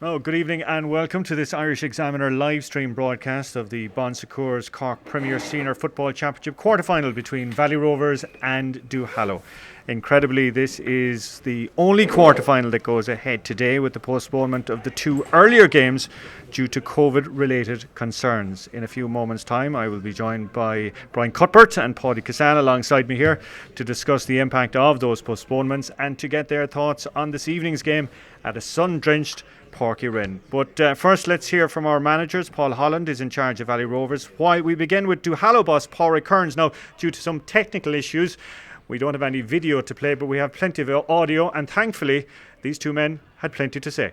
Oh, good evening and welcome to this Irish Examiner live stream broadcast of the Bon Secours Cork Premier Senior Football Championship quarter-final between Valley Rovers and Duhallow. Incredibly, this is the only quarter-final that goes ahead today, with the postponement of the two earlier games due to COVID-related concerns. In a few moments' time, I will be joined by Brian Cuthbert and Paddy Cassan alongside me here to discuss the impact of those postponements and to get their thoughts on this evening's game at a sun-drenched Porky Rin. But first, let's hear from our managers. Paul Holland is in charge of Valley Rovers. Why we begin with Duhallow boss Pádraig Kearns. Now, due to some technical issues, we don't have any video to play, but we have plenty of audio, and thankfully, these two men had plenty to say.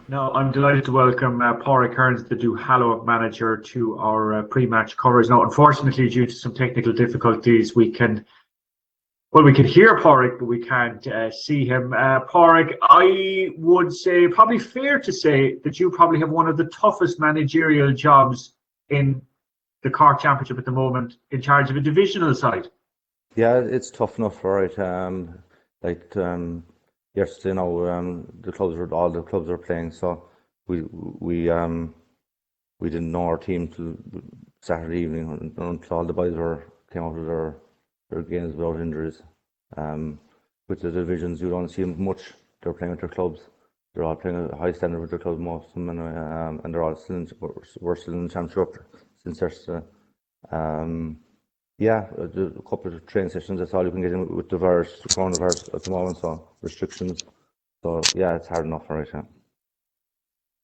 No, I'm delighted to welcome Pádraig Kearns, the Duhallow manager, to our pre-match coverage. Now, unfortunately, due to some technical difficulties, we can hear Pádraig, but we can't see him. Pádraig, I would say, probably fair to say, that you probably have one of the toughest managerial jobs in the Cork Championship at the moment, in charge of a divisional side. Yeah, it's tough enough, all right. Yesterday now, all the clubs are playing, so we didn't know our team till Saturday evening until all the boys came out of their games without injuries. With the divisions, you don't see them much. They're playing with their clubs. They're all playing at a high standard with their clubs, most of them, and they're all we're still in the championship since yesterday. A couple of training sessions, that's all you can get in with the coronavirus at the moment, so restrictions. So, yeah, it's hard enough, all right, yeah.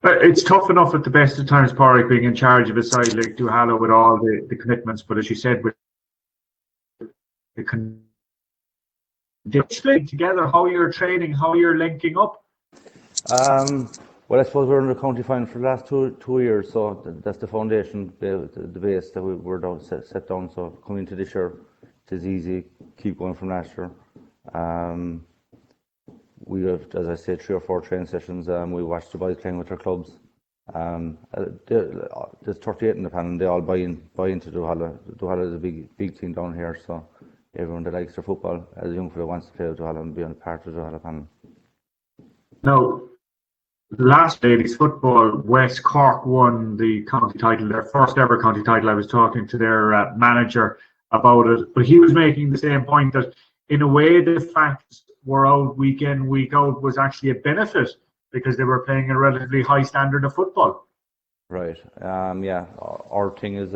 It's tough enough at the best of times, Pádraig, being in charge of a side like Duhallow with all the commitments, but as you said, with the explain together how you're training, how you're linking up. Well, I suppose we're in the county final for the last two years, so that's the foundation, the base that we're down, set down. So coming into this year, it is easy. Keep going from last year. We have, as I said, 3 or 4 training sessions. We watch the boys playing with their clubs. There's 38 in the panel. They all buy into Duhallow. Duhallow is a big team down here, so everyone that likes their football, as a young fella, wants to play with Duhallow and be on part of the Duhallow panel. Now, last ladies football, West Cork won the county title, their first ever county title. I was talking to their manager about it, but he was making the same point that in a way the facts were out week in, week out was actually a benefit because they were playing a relatively high standard of football. Right. Our thing is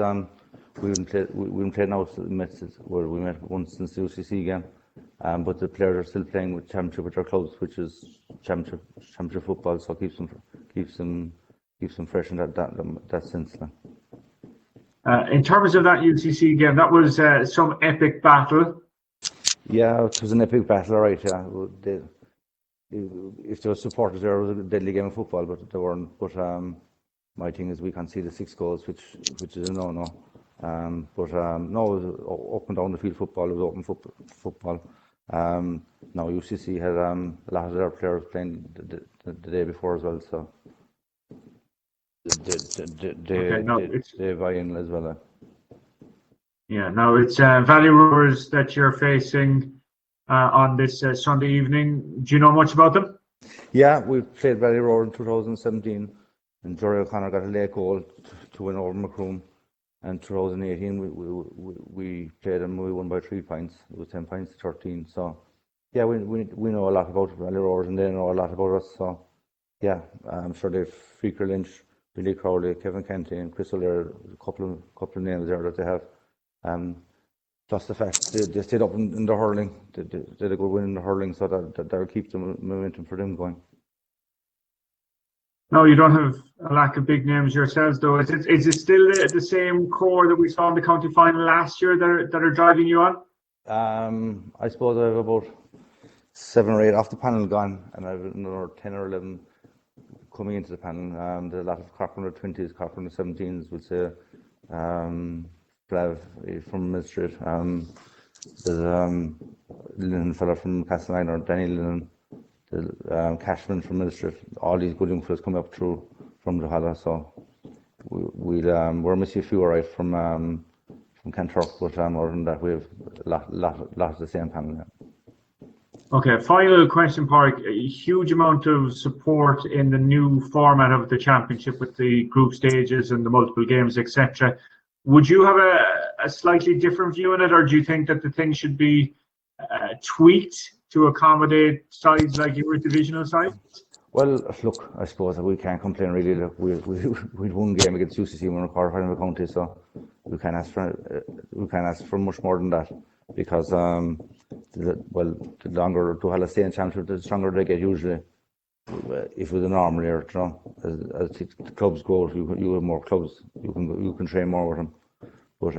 we haven't played now. We met once since the UCC game. But the players are still playing with championship with their clubs, which is championship football, so keeps them fresh in that sense. In terms of that UCC game, that was some epic battle. Yeah, it was an epic battle, all right. Yeah, if there were supporters there, it was a deadly game of football, but there weren't. But my thing is we conceded 6 goals, which is a no. No, it was up and down the field football. It was open football. Now UCC had a lot of their players playing the day before as well, so they buy in as well. Yeah, now it's Valley Rovers that you're facing on this Sunday evening. Do you know much about them? Yeah, we played Valley Rovers in 2017, and Jory O'Connor got a late goal to win over Macroom. And 2018, we played them. We won by 3 points. It was 10 points to 13. So, yeah, we know a lot about Valley Rovers, and they know a lot about us. So, yeah, I'm sure they've Freaker Lynch, Billy Crowley, Kevin Kenty, and Chris O'Leary, a couple of names there that they have. Plus the fact they stayed up in the hurling. They did a good win in the hurling, so that'll keep the momentum for them going. No, you don't have a lack of big names yourselves, though. Is it still the same core that we saw in the county final last year that are driving you on? I suppose I have about 7 or 8 off the panel gone, and I have another 10 or 11 coming into the panel. There's a lot of Cork under 20s, Cork under 17s, would say. Flav from Mill Street. There's a Lennon fella from Castlemaine, or Danny Lennon. Cashman from Mill Street. All these good young fellas coming up through from Duhallow, so we're missing a few alright from Cantork, but other than that we have a lot of the same panel. Yeah. Okay, final question, Park. A huge amount of support in the new format of the championship with the group stages and the multiple games, etc. Would you have a slightly different view on it, or do you think that the thing should be tweaked to accommodate sides like your divisional side? Well, look, I suppose we can't complain really. Look, we won game against UCC when we were quarterfinal county, so we can't ask for much more than that, because the longer Duhallow stay in championship, the stronger they get usually. If it was a normal year, you know, as the clubs grow, you have more clubs, you can train more with them. But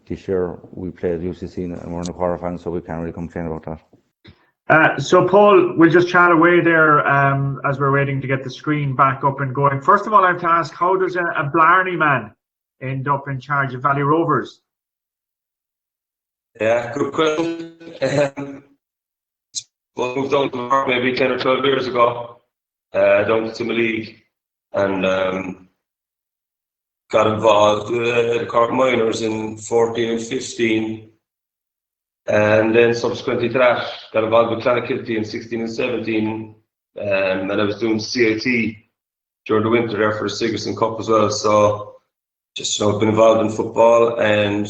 this year we played UCC and we're in the quarterfinal, so we can't really complain about that. So Paul, we'll just chat away there as we're waiting to get the screen back up and going. First of all, I have to ask, how does a Blarney man end up in charge of Valley Rovers? Yeah, good question. Well, moved down to Cork maybe 10 or 12 years ago, down to Timor League, and got involved with the Cork Minors in 14 and 15. And then subsequently to that, got involved with Clonakilty in 16 and 17. And I was doing CIT during the winter there for the Sigerson Cup as well. So just, you know, been involved in football, and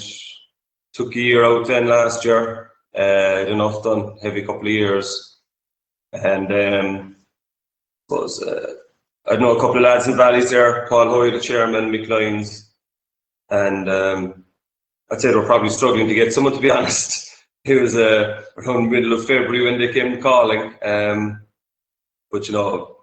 took a year out then last year. Enough done, heavy couple of years. And I know a couple of lads in Valleys there, Paul Hoy, the chairman, Mick Lyons. And I'd say they were probably struggling to get someone, to be honest. It was around the middle of February when they came calling. But, you know,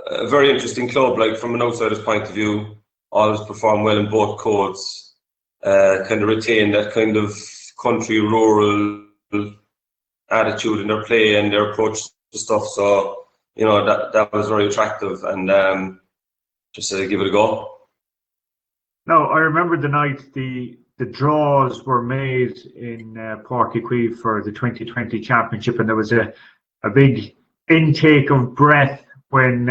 a very interesting club, like from an outsider's point of view, always perform well in both codes, kind of retain that kind of country, rural attitude in their play and their approach to stuff. So, you know, that was very attractive, and just give it a go. No, I remember the night the draws were made in Páirc Uí Chaoimh for the 2020 championship, and there was a big intake of breath when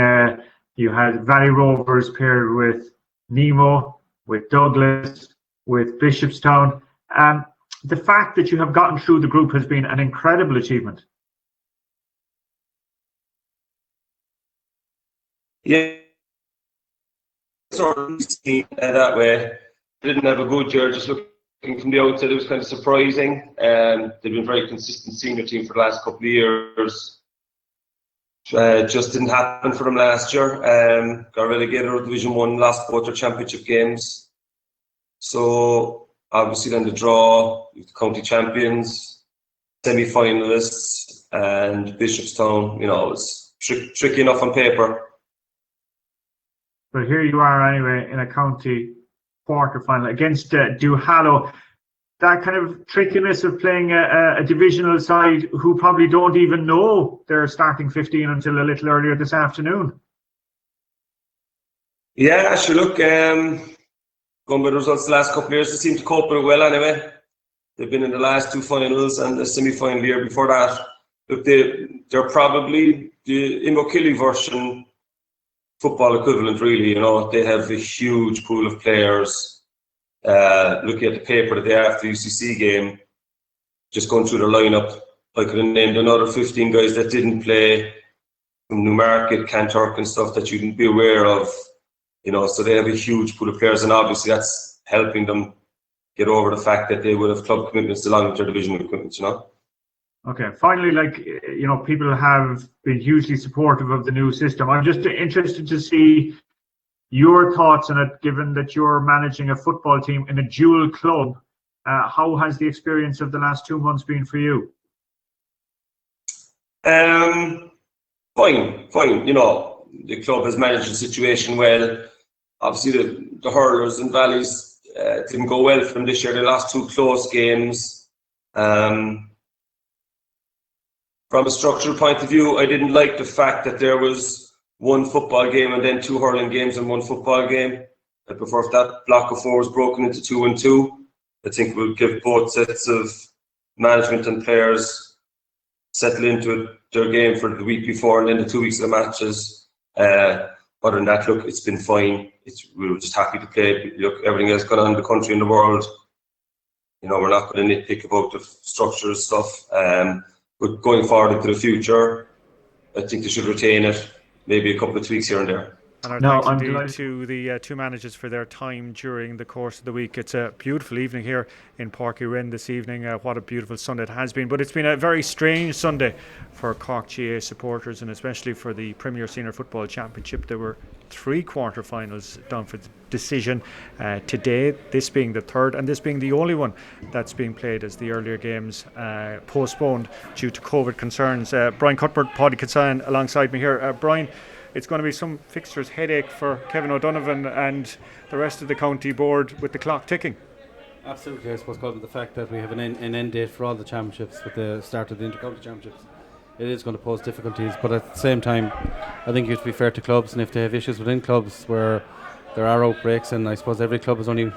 you had Valley Rovers paired with Nemo, with Douglas, with Bishopstown. The fact that you have gotten through the group has been an incredible achievement. Yeah, sort of that way. Didn't have a good year. Just looking from the outside, it was kind of surprising. They've been a very consistent senior team for the last couple of years. Just didn't happen for them last year. Got relegated out of Division 1, lost both their championship games. So obviously then the draw, the county champions, semi-finalists, and Bishopstown, you know, it was tricky enough on paper. But here you are anyway in a county quarter-final against Duhallow. That kind of trickiness of playing a divisional side who probably don't even know their starting 15 until a little earlier this afternoon. Yeah, sure. Look, going by the results the last couple of years, they seem to cope with it well anyway. They've been in the last two finals and the semi-final year before that. Look, they're probably the Imokilly version football equivalent, really. You know, they have a huge pool of players. Looking at the paper the day after the UCC game, just going through their lineup, I could have named another 15 guys that didn't play from Newmarket, Kanturk and stuff that you didn't be aware of. You know, so they have a huge pool of players, and obviously that's helping them get over the fact that they would have club commitments along with their divisional commitments, you know. Okay, finally, like, you know, people have been hugely supportive of the new system. I'm just interested to see your thoughts on it, given that you're managing a football team in a dual club. How has the experience of the last 2 months been for you? Fine. You know, the club has managed the situation well. Obviously, the hurlers and Valleys didn't go well for them this year. They lost 2 close games. From a structural point of view, I didn't like the fact that there was 1 football game and then 2 hurling games and 1 football game. I prefer if that block of 4 was broken into 2 and 2. I think it will give both sets of management and players settle into their game for the week before and then the 2 weeks of the matches. Other than that, look, it's been fine. We were just happy to play. Look, everything else going on in the country and the world. You know, we're not going to nitpick about the structure and stuff. But going forward into the future, I think they should retain it. Maybe a couple of tweaks here and there. And our No, thanks I'm indeed delighted. to the two managers for their time during the course of the week. It's a beautiful evening here in Páirc Uí Rinn this evening. What a beautiful Sunday it has been. But it's been a very strange Sunday for Cork GA supporters, and especially for the Premier Senior Football Championship. There were 3 quarter-finals done for the decision today, this being the third, and this being the only one that's being played, as the earlier games postponed due to COVID concerns. Brian Cuthbert, Paddy Kitsayan alongside me here. Brian, it's going to be some fixtures headache for Kevin O'Donovan and the rest of the county board with the clock ticking. Absolutely, I suppose, because of the fact that we have an end date for all the championships with the start of the inter-county championships. It is going to pose difficulties, but at the same time, I think you have to be fair to clubs, and if they have issues within clubs where there are outbreaks, and I suppose every club is only,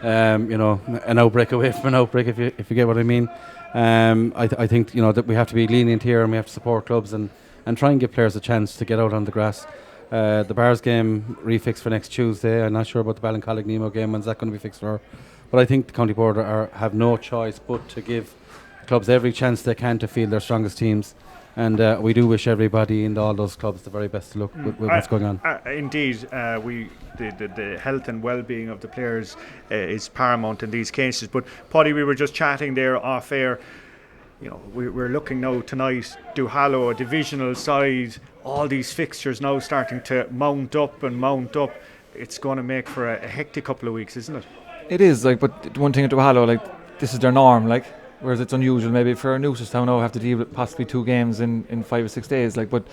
an outbreak away from an outbreak, if you get what I mean. I think that we have to be lenient here, and we have to support clubs and try and give players a chance to get out on the grass. The Bars game refixed for next Tuesday. I'm not sure about the Ballincollig Nemo game. When's that going to be fixed for? But I think the County Board have no choice but to give clubs every chance they can to field their strongest teams. And we do wish everybody in all those clubs the very best of luck with what's going on. Indeed, the health and well-being of the players is paramount in these cases. But Paddy, we were just chatting there off air. We're looking now tonight, Duhallow, a divisional side, all these fixtures now starting to mount up. It's going to make for a hectic couple of weeks, isn't it? It is, but one thing at Duhallow, this is their norm, whereas it's unusual maybe for a Newcestown now have to deal with possibly 2 games in 5 or 6 days, but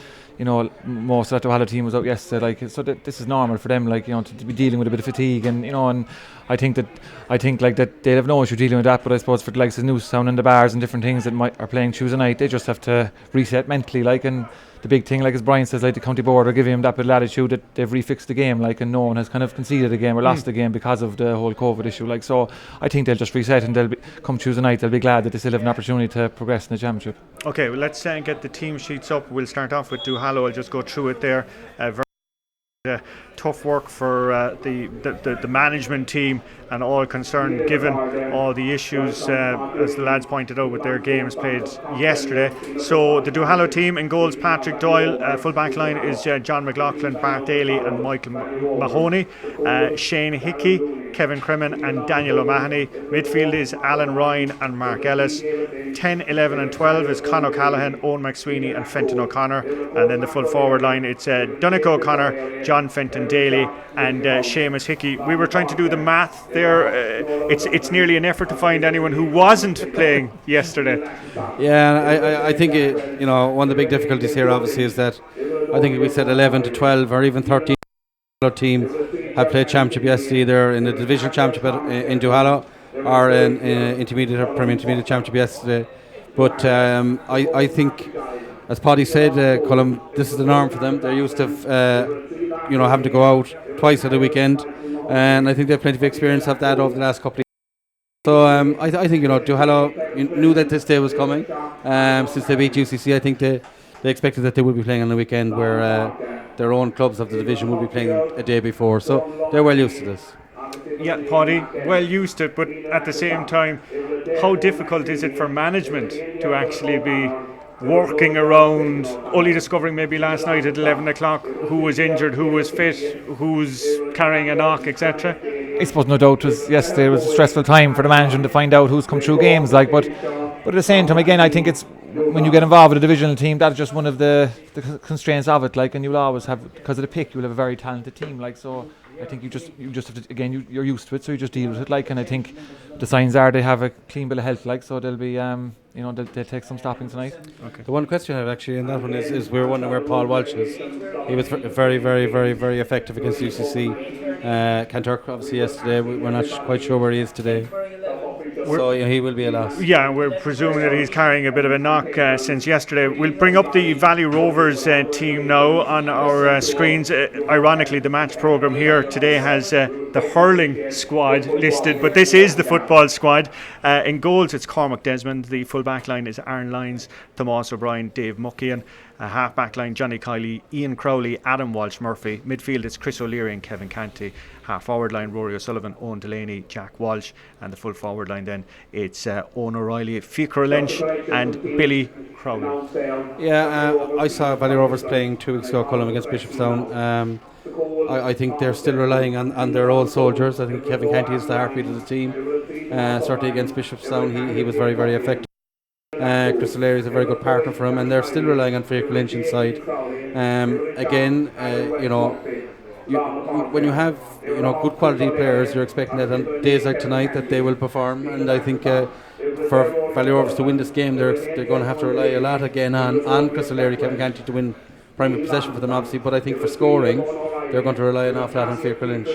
most of that Duhallow team was out yesterday, so this is normal for them, to be dealing with a bit of fatigue, and I think that they'll have no issue dealing with that, but I suppose for the likes of Newcestown and the Bars and different things that are playing Tuesday night, they just have to reset mentally, and the big thing, as Brian says, the County Board are giving them that bit of latitude that they've refixed the game, and no one has kind of conceded a game or lost a game because of the whole COVID issue, so I think they'll just reset, and come Tuesday night they'll be glad that they still have an opportunity to progress in the championship. Okay, well, let's get the team sheets up. We'll start off with Duhallow. I'll just go through it there. Tough work for the management team and all concerned, given all the issues, as the lads pointed out, with their games played yesterday. So the Duhallow team: in goals, Patrick Doyle. Full back line is John McLaughlin, Bart Daly and Michael Mahoney. Shane Hickey, Kevin Crimmon and Daniel O'Mahony. Midfield is Alan Ryan and Mark Ellis. 10, 11 and 12 is Conor Callaghan, Owen McSweeney and Fenton O'Connor. And then the full forward line, it's Donncha O'Connor, John Fenton Daly and Seamus Hickey. We were trying to do the math there. It's nearly an effort to find anyone who wasn't playing yesterday. Yeah, I think one of the big difficulties here obviously is that I think we said 11 to 12 or even 13 team have played championship yesterday, either in the divisional championship in Duhallow or in intermediate or Premier Intermediate championship yesterday. But I think, as Paddy said, Colm, this is the norm for them. They're used to having to go out twice at a weekend, and I think they have plenty of experience of that over the last couple of years. So I think Duhallow knew that this day was coming. Since they beat UCC, I think they expected that they would be playing on the weekend where their own clubs of the division would be playing a day before. So they're well used to this. Yeah, Paddy, well used to it, but at the same time, how difficult is it for management to actually be working around, only discovering maybe last night at 11 o'clock who was injured, who was fit, who's carrying a knock, etc.? I suppose no doubt yesterday was a stressful time for the management to find out who's come through games, but at the same time, again, I think it's when you get involved with a divisional team, that's just one of the constraints of it, and you'll always have, because of the pick, you'll have a very talented team, so I think you just have to, again, you're used to it, so you just deal with it, and I think the signs are they have a clean bill of health, so they'll be, they'll take some stopping tonight. Okay. The one question I have actually in that one is we're wondering where Paul Walsh is. He was very, very, very, very effective against UCC. Kanturk obviously yesterday. We're not quite sure where he is today. So he will be a loss. Yeah, we're presuming that he's carrying a bit of a knock since yesterday. We'll bring up the Valley Rovers team now on our screens. Ironically, the match programme here today has the hurling squad listed, but this is the football squad. In goals, it's Cormac Desmond. The full back line is Aaron Lyons, Tomas O'Brien, Dave Muckian. Half back line, Johnny Kiley, Ian Crowley, Adam Walsh-Murphy. Midfield, it's Chris O'Leary and Kevin Canty. Half forward line, Rory O'Sullivan, Owen Delaney, Jack Walsh. And the full forward line then, it's Owen O'Reilly, Fiacre Lynch and Billy crowd. Yeah, I saw Valley Rovers playing 2 weeks ago, Cullen against Bishopstown. I think they're still relying on their old soldiers. I think Kevin Canty is the heartbeat of the team. Certainly against Bishopstown, he was very, very effective. Chris O'Leary is a very good partner for him, and they're still relying on Fraser Lynch inside. Again, when you have good quality players, you're expecting that on days like tonight that they will perform. And I think for Valley Rovers to win this game, they're going to have to rely a lot again on Chris O'Leary, Kevin Canty to win primary possession for them, obviously. But I think for scoring, they're going to rely an awful lot on Fraser Lynch.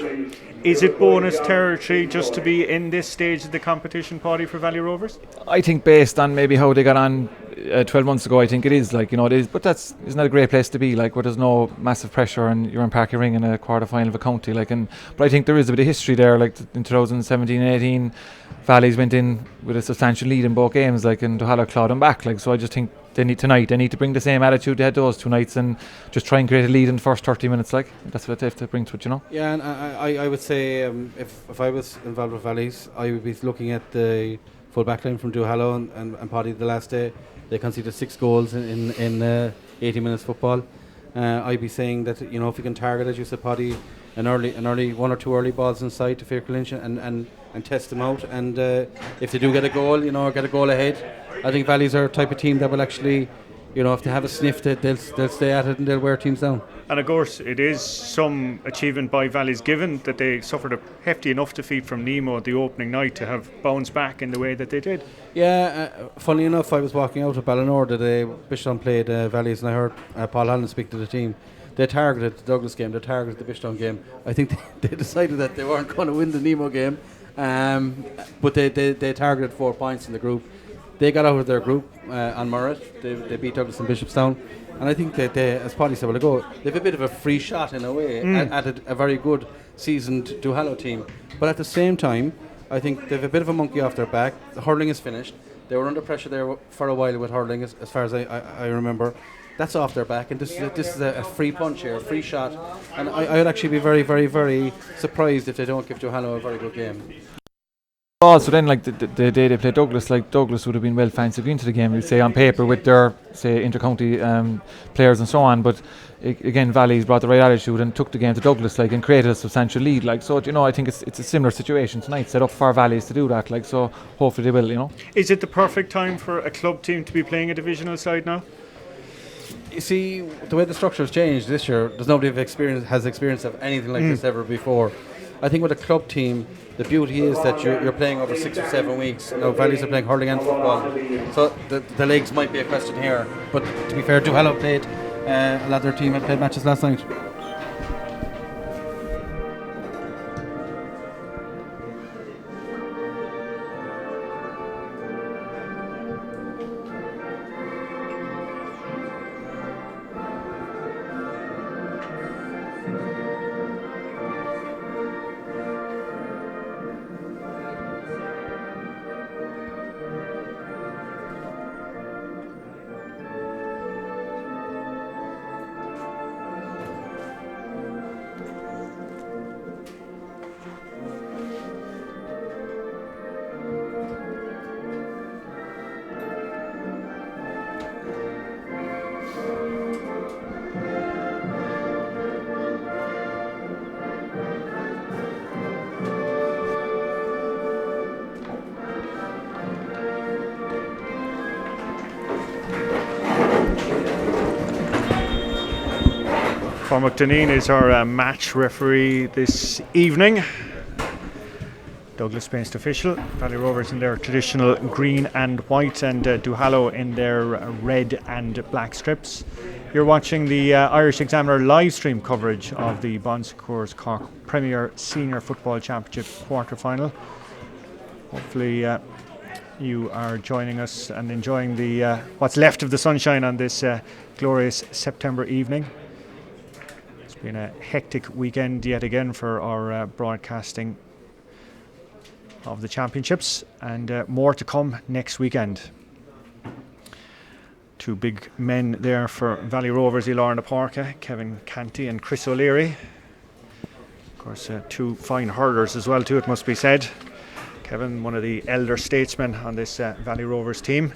Is it bonus territory just to be in this stage of the competition, Paddy, for Valley Rovers? I think based on maybe how they got on 12 months ago, I think it is, it is, but isn't that a great place to be, where there's no massive pressure and you're in Parky Ring in a quarter-final of a county, but I think there is a bit of history there, in 2017-18, Valleys went in with a substantial lead in both games, and Duhallow clawed them back, so I just think they need to bring the same attitude they had those 2 nights and just try and create a lead in the first 30 minutes, that's what they have to bring to it, Yeah, and I would say if I was involved with Valleys, I would be looking at the full back line from Duhallow and Paddy the last day. They conceded 6 goals in 80 minutes football. I'd be saying that if you can target, as you said, Paddy, an early 1 or 2 early balls inside to Fraser Lynch and test them out. And if they do get a goal, or get a goal ahead, I think Valleys are a type of team that will actually, if they have a sniff, they'll stay at it and they'll wear teams down. And of course, it is some achievement by Valleys, given that they suffered a hefty enough defeat from Nemo the opening night, to have bounced back in the way that they did. Yeah, funny enough, I was walking out of Ballinor the day Bishopstown played Valleys, and I heard Paul Holland speak to the team. They targeted the Douglas game, they targeted the Bishopstown game. I think they decided that they weren't going to win the Nemo game, but they targeted 4 points in the group. They got out of their group on merit. They beat Douglas and Bishopstown. And I think that they, as Paddy said a while ago, they have a bit of a free shot in a way at a very good seasoned Duhallow team. But at the same time, I think they have a bit of a monkey off their back. The hurling is finished. They were under pressure there for a while with hurling, as far as I remember. That's off their back, and this is a free punch here, a free shot. And I would actually be very, very, very surprised if they don't give Duhallow a very good game. Also then, the day they played Douglas, Douglas would have been well fancied into the game, we'd say, on paper, with their, say, inter-county players and so on, but again, Valleys brought the right attitude and took the game to Douglas, and created a substantial lead, so, I think it's a similar situation tonight, set up for Valleys to do that, so hopefully they will, Is it the perfect time for a club team to be playing a divisional side now? You see, the way the structure has changed this year, there's nobody has experience of anything like this ever before. I think with a club team, the beauty is that you're playing over 6 or 7 weeks. Valleys are playing hurling and football, so the legs might be a question here. But to be fair, Duhallow played, a lot of their team had played matches last night. Cormac Deneen is our match referee this evening. Douglas Spain's official. Valley Rovers in their traditional green and white, and Duhallow in their red and black strips. You're watching the Irish Examiner live stream coverage of the Bon Secours Cork Premier Senior Football Championship quarter final. Hopefully you are joining us and enjoying the what's left of the sunshine on this glorious September evening. It's been a hectic weekend yet again for our broadcasting of the championships, and more to come next weekend. Two big men there for Valley Rovers, Ilar Naparka, Kevin Canty and Chris O'Leary. Of course, two fine hurlers as well too, it must be said. Kevin, one of the elder statesmen on this Valley Rovers team.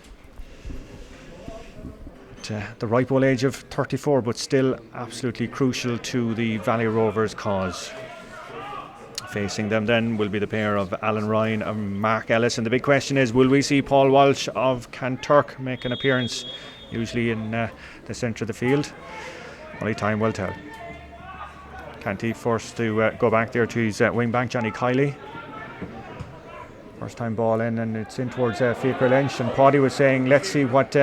at the ripe old age of 34, but still absolutely crucial to the Valley Rovers cause. Facing them then will be the pair of Alan Ryan and Mark Ellis, and the big question is, will we see Paul Walsh of Kanturk make an appearance, usually in the centre of the field? Only time will tell. Canty forced to go back there to his wing back, Johnny Kiley. First time ball in, and it's in towards Fiacre Lynch, and Paddy was saying let's see what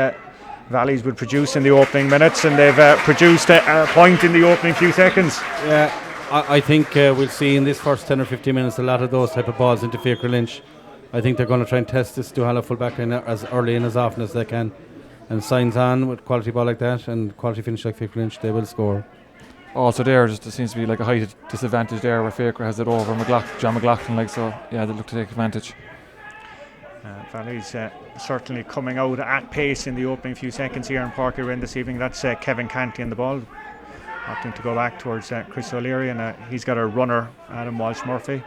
Valleys would produce in the opening minutes, and they've produced a point in the opening few seconds. Yeah, I think we'll see in this first 10 or 15 minutes a lot of those type of balls into Fiacre Lynch. I think they're going to try and test this Duhallow full back line as early and as often as they can, and signs on with quality ball like that and quality finish like Fiacre Lynch, they will score. Also there seems to be like a height disadvantage there where Fiacre has it over John McLaughlin, like, so yeah, they look to take advantage. Valley's certainly coming out at pace in the opening few seconds here in Parker Inn this evening. That's Kevin Canty in the ball, opting to go back towards Chris O'Leary, and he's got a runner, Adam Walsh-Murphy,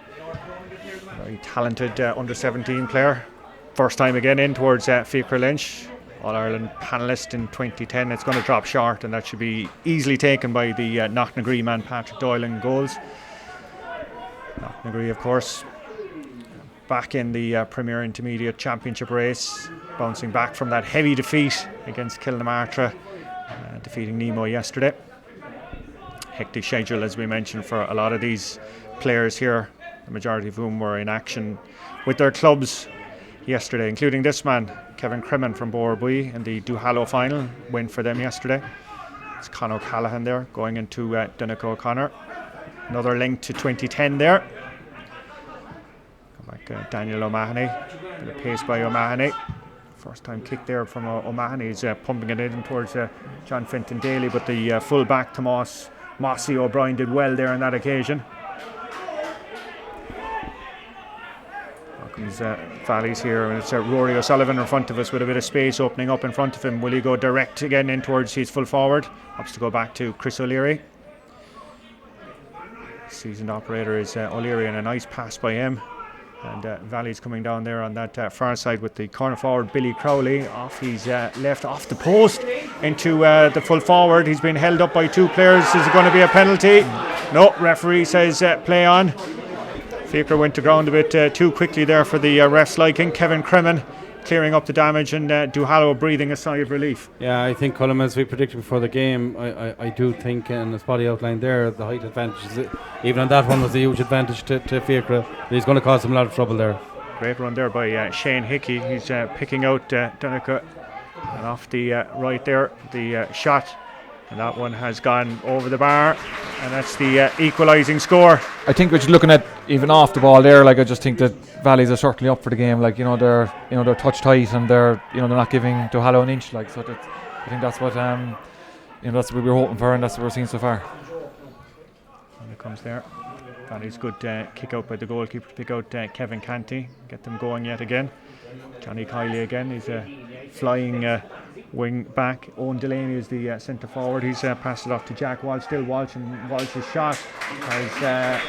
very talented under 17 player. First time again in towards Fiacre Lynch, All-Ireland panellist in 2010. It's going to drop short, and that should be easily taken by the Knocknagree man Patrick Doyle in goals. Knocknagree, of course, back in the Premier Intermediate Championship race, bouncing back from that heavy defeat against Kilnamartyra, defeating Nemo yesterday. Hectic schedule, as we mentioned, for a lot of these players here, the majority of whom were in action with their clubs yesterday, including this man, Kevin Cremin from Borbui, in the Duhallow final, win for them yesterday. It's Conor Callahan there going into Donncha O'Connor. Another link to 2010 there. Daniel O'Mahony, bit of pace by O'Mahony. First time kick there from O'Mahony. He's pumping it in towards John Fenton Daly, but the full back Tomas Mossy O'Brien did well there on that occasion. Here comes Valleys here, and it's Rory O'Sullivan in front of us with a bit of space opening up in front of him. Will he go direct again in towards his full forward? Opts to go back to Chris O'Leary. Seasoned operator is O'Leary, and a nice pass by him. And Valley's coming down there on that far side with the corner forward Billy Crowley off his left, off the post into the full forward. He's been held up by two players. Is it going to be a penalty? No, referee says play on. Fiacre went to ground a bit too quickly there for the ref's liking. Kevin Cremin clearing up the damage, and Duhallow breathing a sigh of relief. Yeah, I think, Colm, as we predicted before the game, I do think, and as Paddy outlined there, the height advantage, even on that one, was a huge advantage to Fiacre. He's going to cause them a lot of trouble there. Great run there by Shane Hickey. He's picking out Donncha, and off the right there, the shot, and that one has gone over the bar, and that's the equalising score. I think we're just looking at even off the ball there, like, I just think that Valleys are certainly up for the game, like, they're touch tight, and they're not giving Duhallow an inch, like, so I think that's what that's what we were hoping for, and that's what we're seeing so far. And it comes there. Valleys good kick out by the goalkeeper to pick out Kevin Canty, get them going yet again. Johnny Kiley again, he's a flying wing back. Owen Delaney is the centre forward. He's passed it off to Jack Walsh. Still Walsh, and Walsh's shot has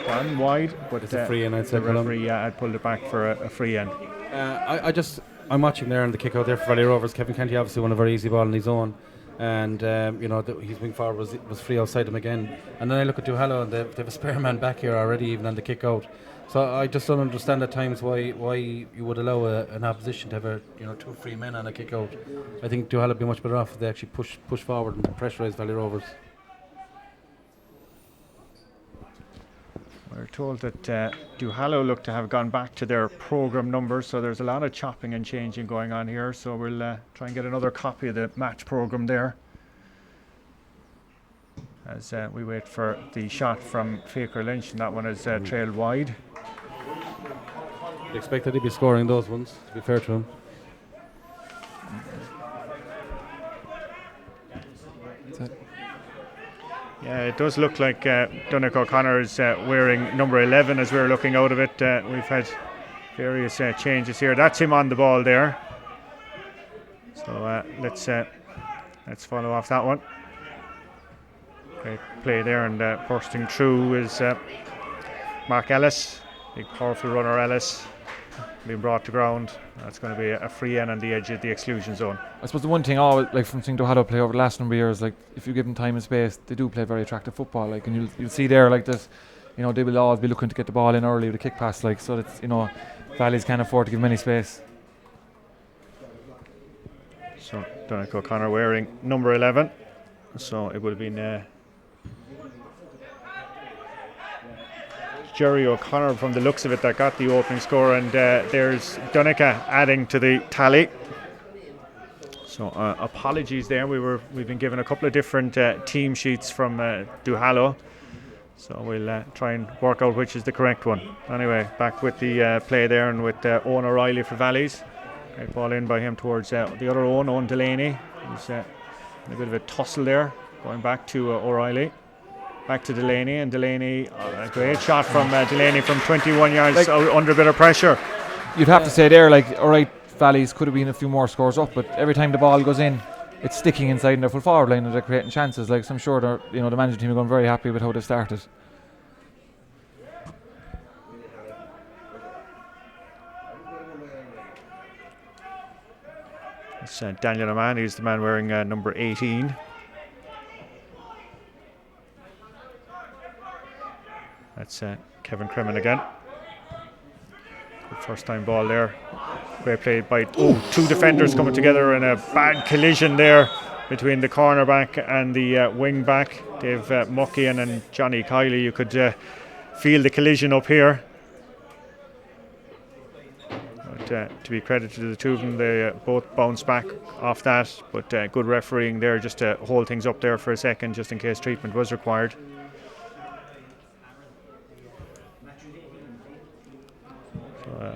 gone wide, but it's a free in. The referee had pulled it back for a free in. I'm watching there on the kick out there for Valley Rovers. Kevin Canty obviously won a very easy ball on his own, and his wing forward was free outside him again. And then I look at Duhallow, and they have a spare man back here already, even on the kick out. So I just don't understand at times why you would allow an opposition to have two free men on a kick out. I think Duhallow would be much better off if they actually push forward and pressurise Valley Rovers. We're told that Duhallow look to have gone back to their programme numbers, so there's a lot of chopping and changing going on here. So we'll try and get another copy of the match programme there, as we wait for the shot from Fiacre Lynch, and that one is trailed wide. You expect that he'd be scoring those ones, to be fair to him. Yeah, it does look like Donncha O'Connor is wearing number 11 as we're looking out of it. We've had various changes here. That's him on the ball there. So let's follow off that one. Great play there, and bursting through is Mark Ellis. Big powerful runner Ellis. being brought to ground. That's going to be a free in on the edge of the exclusion zone. I suppose the one thing, like from seeing Duhallow play over the last number of years, like if you give them time and space, they do play very attractive football. Like, and you'll see there, like that, you know, they will always be looking to get the ball in early with a kick pass. Like, so that's, you know, Valleys can't afford to give many space. So Donnacha O'Connor wearing number 11. So it would have been Jerry O'Connor from the looks of it that got the opening score, and there's Donnacha adding to the tally. So apologies there. We've been given a couple of different team sheets from Duhallow. So we'll try and work out which is the correct one. Anyway, back with the play there, and with Owen O'Reilly for Valleys. Great ball in by him towards the other Owen Delaney. He's in a bit of a tussle there, going back to O'Reilly. Back to Delaney, and Delaney, a great shot from Delaney from 21 yards, like, under a bit of pressure. You'd have to say there, like, alright, Valleys could have been a few more scores up, but every time the ball goes in, it's sticking inside in their full forward line and they're creating chances. Like, so I'm sure the management team are going very happy with how they started. It's Daniel Oman, he's the man wearing number 18. That's Kevin Cremin again. Good first time ball there. Great play by two defenders coming together in a bad collision there between the cornerback and the wing back. Dave Muckian and Johnny Kiley. You could feel the collision up here. But, to be credited to the two of them, they both bounced back off that. But good refereeing there just to hold things up there for a second, just in case treatment was required.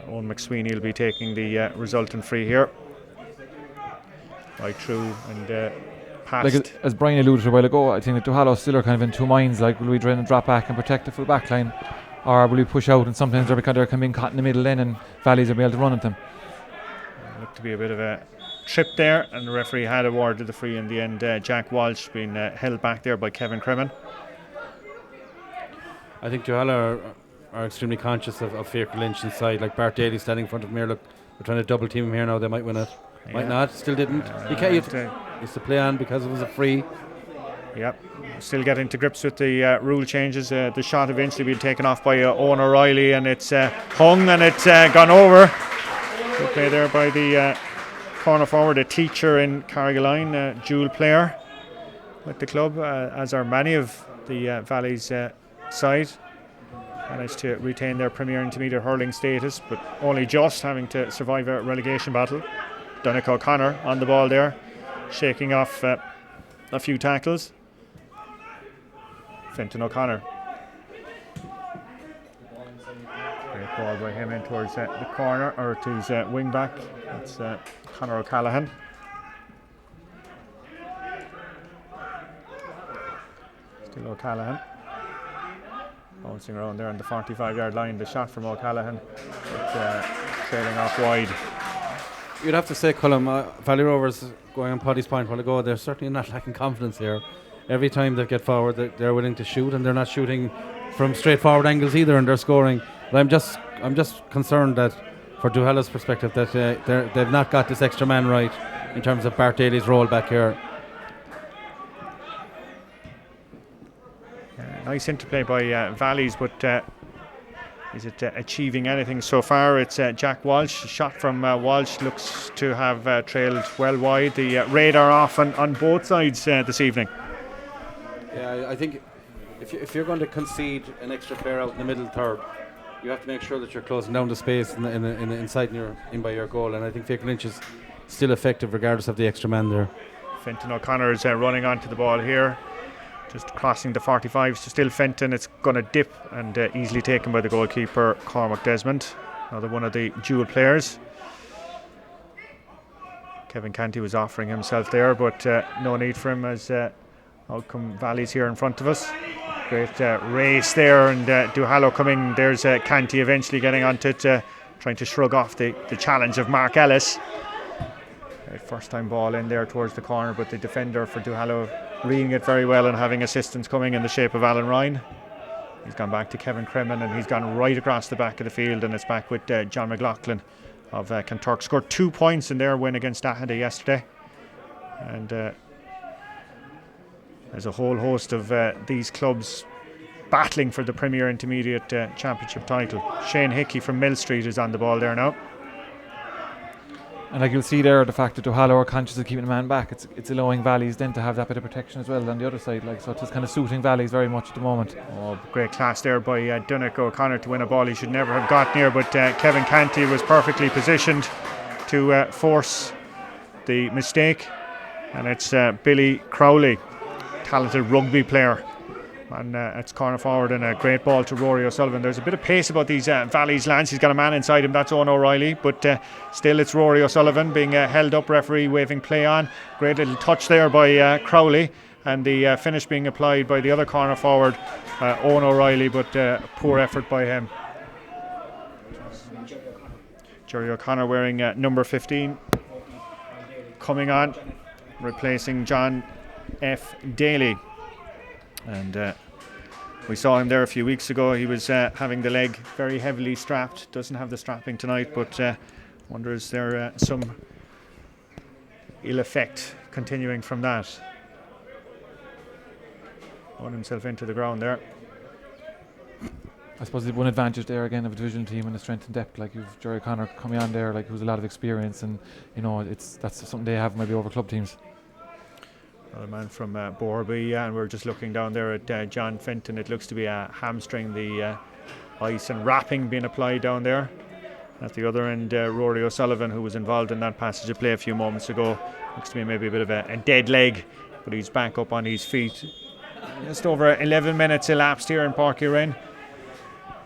Owen McSweeney will be taking the resultant free here. Right through and past. Like, as Brian alluded to a while ago, I think that Duhallow still are kind of in two minds. Like, will we try and drop back and protect the full back line, or will we push out? And sometimes they're coming caught in the middle then, and Valleys will be able to run at them. Looked to be a bit of a trip there, and the referee had awarded the free in the end. Jack Walsh being held back there by Kevin Cremin. I think Duhallow are extremely conscious of Fiacre Lynch inside. Like, Bart Daly standing in front of him here. Look, we're trying to double team him here now. They might win it. Might not. Still didn't. He can't. It's to play on because it was a free. Yep. Still getting to grips with the rule changes. The shot eventually being taken off by Owen O'Reilly, and it's hung and it's gone over. Good play there by the corner forward, a teacher in Carrigaline, dual player with the club, as are many of the Valleys side. Managed to retain their Premier Intermediate hurling status, but only just, having to survive a relegation battle. Donnacha O'Connor on the ball there, shaking off a few tackles. Fenton O'Connor. Great ball by him in towards the corner, or to his wing back. That's Conor O'Callaghan. Still O'Callaghan. Bouncing around there on the 45-yard line. The shot from O'Callaghan, but trailing off wide. You'd have to say, Colm, Valley Rovers, going on Paddy's point a while ago, they're certainly not lacking confidence here. Every time they get forward, they're willing to shoot, and they're not shooting from straightforward angles either, and they're scoring. But I'm just concerned that, for Duhallow's perspective, that they've not got this extra man right in terms of Bart Daly's role back here. Nice interplay by Valleys, but is it achieving anything so far? It's Jack Walsh. Shot from Walsh looks to have trailed well wide. The radar off on both sides this evening. Yeah, I think if you're going to concede an extra player out in the middle third, you have to make sure that you're closing down the space in inside in by your goal. And I think Fiacre Lynch is still effective regardless of the extra man there. Fenton O'Connor is running onto the ball here. Just crossing the 45s to still Fenton. It's going to dip and easily taken by the goalkeeper, Cormac Desmond. Another one of the dual players. Kevin Canty was offering himself there, but no need for him, as out come Valleys here in front of us. Great race there, and Duhallow coming. There's Canty eventually getting onto it, trying to shrug off the challenge of Mark Ellis. First time ball in there towards the corner, but the defender for Duhallow reading it very well and having assistance coming in the shape of Alan Ryan. He's gone back to Kevin Cremin, and he's gone right across the back of the field, and it's back with John McLaughlin of Kanturk. Scored 2 points in their win against Ahada yesterday. And there's a whole host of these clubs battling for the Premier Intermediate Championship title. Shane Hickey from Mill Street is on the ball there now. And like you'll see there, the fact that Duhallow are conscious of keeping a man back, it's allowing Valleys then to have that bit of protection as well on the other side. Like, so it's kind of suiting Valleys very much at the moment. Oh, great class there by Dunnach O'Connor to win a ball he should never have got near, but Kevin Canty was perfectly positioned to force the mistake. And it's Billy Crowley, talented rugby player. And it's corner forward, and a great ball to Rory O'Sullivan. There's a bit of pace about these Valleys lads. He's got a man inside him, that's Owen O'Reilly, but still it's Rory O'Sullivan being held up, referee waving play on. Great little touch there by Crowley, and the finish being applied by the other corner forward, Owen O'Reilly, but poor effort by him. Jerry O'Connor wearing number 15 coming on, replacing John F. Daly. And we saw him there a few weeks ago. He was having the leg very heavily strapped. Doesn't have the strapping tonight, but wonder is there some ill effect continuing from that. Run himself into the ground there. I suppose the one advantage there again of a division team and the strength and depth, like you've Jerry Connor coming on there, like who's a lot of experience, and you know that's something they have maybe over club teams. Another man from Borby, and we're just looking down there at John Fenton. It looks to be a hamstring, the ice and wrapping being applied down there. At the other end, Rory O'Sullivan, who was involved in that passage of play a few moments ago. Looks to be maybe a bit of a dead leg, but he's back up on his feet. Just over 11 minutes elapsed here in Páirc Uí Rinn.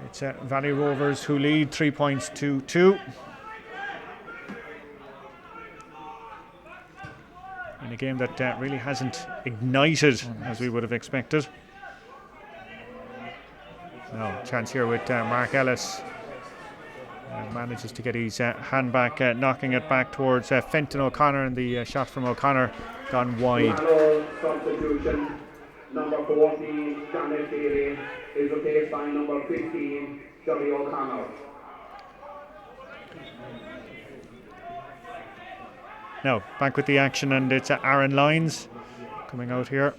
It's Valley Rovers who lead 3 points to 2. In a game that really hasn't ignited as we would have expected. Now, chance here with Mark Ellis. Manages to get his hand back, knocking it back towards Fenton O'Connor, and the shot from O'Connor gone wide. Substitution. Number 14, Stanley Feely, is replaced by number 15, Johnny O'Connor. Now, back with the action, and it's Aaron Lyons coming out here.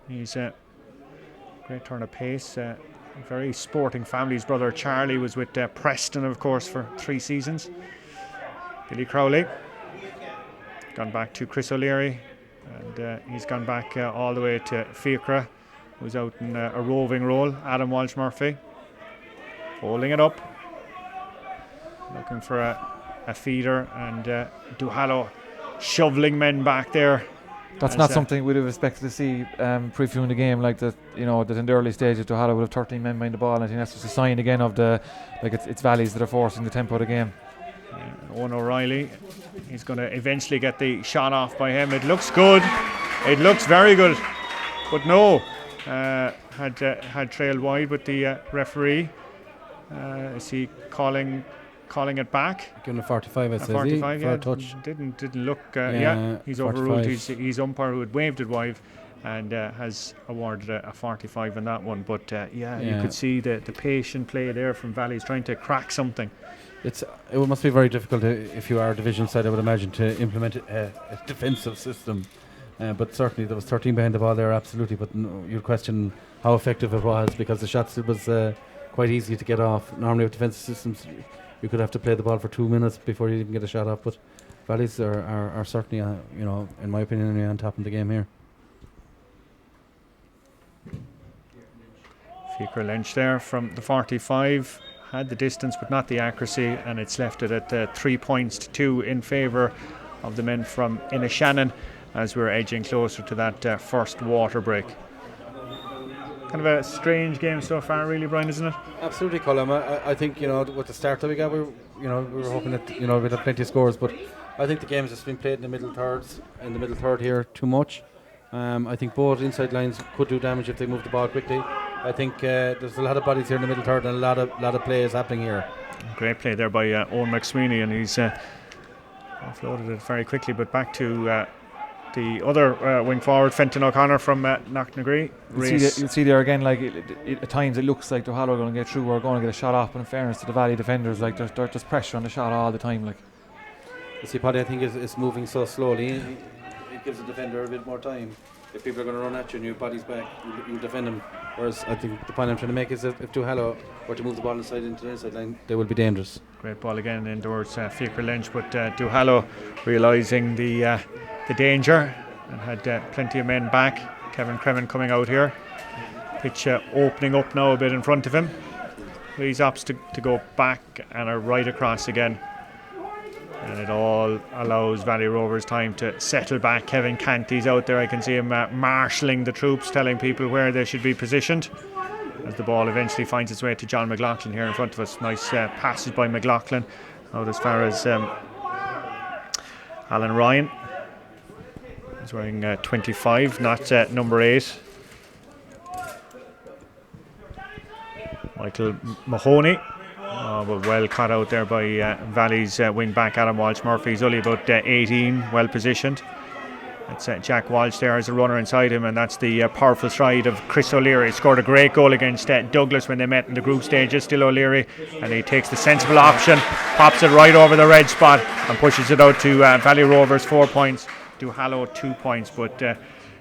He's a great turn of pace. Very sporting family. His brother Charlie was with Preston, of course, for 3 seasons. Billy Crowley. Gone back to Chris O'Leary. And he's gone back all the way to Fiacra, who's out in a roving role. Adam Walsh-Murphy. Holding it up. Looking for a feeder, and Duhallow shoveling men back there. That's not something we'd have expected to see previewing the game, like that. You know, that in the early stages Duhallow would have 13 men behind the ball. And I think that's just a sign again of the it's Valleys that are forcing the tempo of the game. Owen O'Reilly, he's going to eventually get the shot off by him. It looks good. It looks very good, but no, had trailed wide. But the referee, is he calling it back? Given a 45, I'd say. 45, yeah. Touch. Didn't look. He's 45. overruled his umpire who had waved it wide, and has awarded a 45 in that one. But you could see the patient play there from Valleys trying to crack something. It must be very difficult if you are a division side, I would imagine, to implement a defensive system. But certainly there was 13 behind the ball there, absolutely. But you'd question how effective it was, because the shots was quite easy to get off. Normally with defensive systems, you could have to play the ball for 2 minutes before you even get a shot off. But Valleys are certainly, in my opinion, on top of the game here. Fiacre Lynch there from the 45. Had the distance but not the accuracy, and it's left it at 3 points to 2 in favour of the men from Inishannon as we're edging closer to that first water break. Kind of a strange game so far, really, Brian, isn't it? Absolutely, Colin. I think with the start that we got, we were hoping that we'd have plenty of scores, but I think the game's just been played in the middle third here too much. I think both inside lines could do damage if they move the ball quickly. I think there's a lot of bodies here in the middle third, and a lot of play is happening here. Great play there by Owen McSweeney, and he's offloaded it very quickly. But back to the other wing forward, Fenton O'Connor from Knocknagree. You'll see there again, like at times it looks like Duhallow are going to get through or going to get a shot off, but in fairness to the Valley defenders, like there's just pressure on the shot all the time. Like, You see, Paddy, I think it's moving so slowly. It gives the defender a bit more time. If people are going to run at you and your body's back, you defend them. Whereas I think the point I'm trying to make is that if Duhallow were to move the ball inside into the inside line, they will be dangerous. Great ball again indoors, Fiacre Lynch, but Duhallow realising the danger and had plenty of men back. Kevin Cremin coming out here. Pitch opening up now a bit in front of him. He's opts to go back and are right across again. And it all allows Valley Rovers time to settle back. Kevin Canty's out there. I can see him marshalling the troops, telling people where they should be positioned. As the ball eventually finds its way to John McLaughlin here in front of us. Nice passage by McLaughlin out as far as Alan Ryan. He's wearing 25, not number 8. Michael Mahoney. But well cut out there by Valley's wing back Adam Walsh-Murphy. He's only about 18, well positioned. That's Jack Walsh there as a runner inside him, and that's the powerful stride of Chris O'Leary. Scored a great goal against Douglas when they met in the group stages. Still O'Leary, and he takes the sensible option, pops it right over the red spot and pushes it out to Valley Rovers 4 points, Duhallow 2 points. But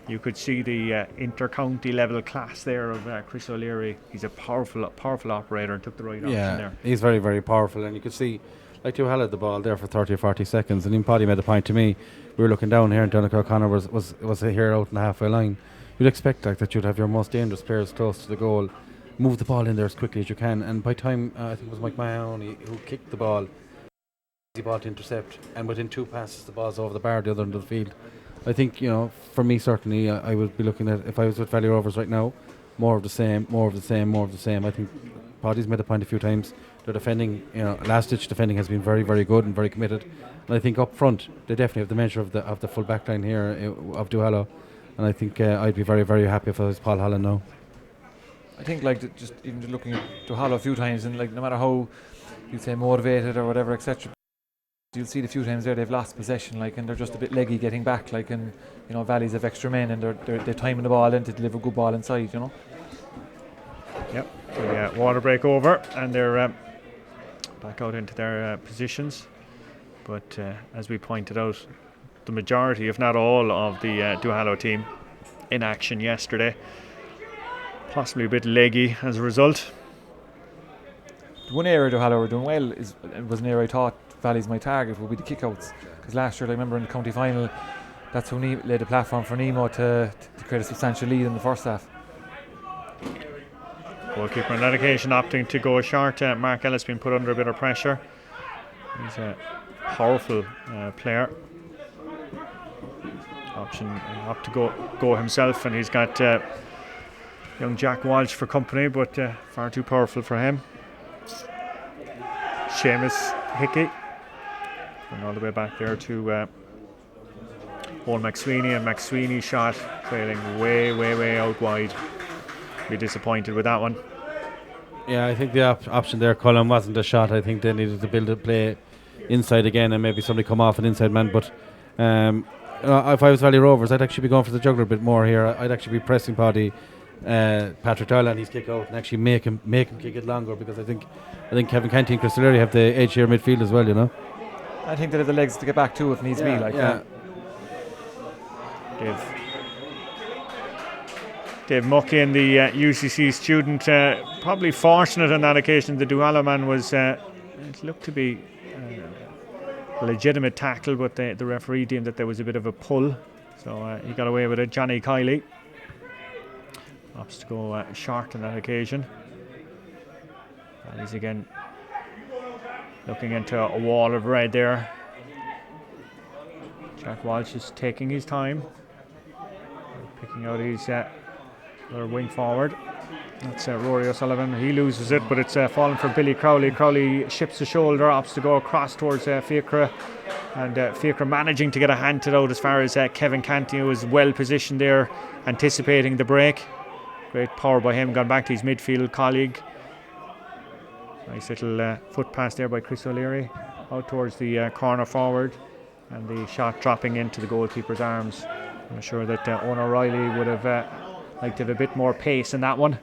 you could see the inter-county level class there of Chris O'Leary. He's a powerful operator and took the right option there. He's very, very powerful, and you could see like Duhallow had the ball there for 30 or 40 seconds, and Paddy made a point to me. We were looking down here, and Donnacha O'Connor was here out in the halfway line. You'd expect like that you'd have your most dangerous players close to the goal, move the ball in there as quickly as you can, and by time I think it was Mike Mahoney who kicked the ball, easy ball to intercept, and within 2 passes the ball's over the bar the other end of the field. I think, for me certainly, I would be looking at, if I was with Valley Rovers right now, more of the same. I think Paddy's made a point a few times. Their defending, last-ditch defending has been very, very good and very committed. And I think up front, they definitely have the measure of the full back line here of Duhallow. And I think I'd be very, very happy if I was Paul Holland now. I think just even looking at Duhallow a few times, and like no matter how you say motivated or whatever, etc., you'll see the few times there they've lost possession, like, and they're just a bit leggy getting back, like, and Valleys have extra men and they're timing the ball in to deliver good ball inside. Yep. So water break over, and they're back out into their positions. But as we pointed out, the majority, if not all, of the Duhallow team in action yesterday. Possibly a bit leggy as a result. The one area Duhallow were doing well was an area I thought Valley's my target would be the kickouts, because last year I remember in the county final that's who laid the platform for Nemo to create a substantial lead in the first half. Goalkeeper on that occasion opting to go short. Mark Ellis being put under a bit of pressure. He's a powerful player. Opt to go himself, and he's got young Jack Walsh for company, but far too powerful for him. Seamus Hickey, and all the way back there to Owen McSweeney, and McSweeney shot trailing way out wide. Be disappointed with that one. Yeah, I think the option there, Colin, wasn't a shot. I think they needed to build a play inside again, and maybe somebody come off an inside man. But if I was Valley Rovers, I'd actually be going for the juggler a bit more here. I'd actually be pressing Paddy, Patrick Doyle and his kick out, and actually make him kick it longer, because I think Kevin Canty and Chris O'Leary have the edge here midfield as well. I think they have the legs to get back to if needs be. Dave Muckin, the UCC student, probably fortunate on that occasion. The Duhallow man was, it looked to be a legitimate tackle, but the referee deemed that there was a bit of a pull, so he got away with it. Johnny Kiley opts to go short on that occasion. And he's again looking into a wall of red there. Jack Walsh is taking his time, picking out his other wing forward. That's Rory O'Sullivan. He loses it, but it's fallen for Billy Crowley. Crowley ships the shoulder, opts to go across towards Fiacre, and Fiacre managing to get a hand to it out as far as Kevin Canty, who was well positioned there, anticipating the break. Great power by him, gone back to his midfield colleague. Nice little foot pass there by Chris O'Leary out towards the corner forward. and the shot dropping into the goalkeeper's arms. I'm sure that Owen O'Reilly would have liked to have a bit more pace in that one.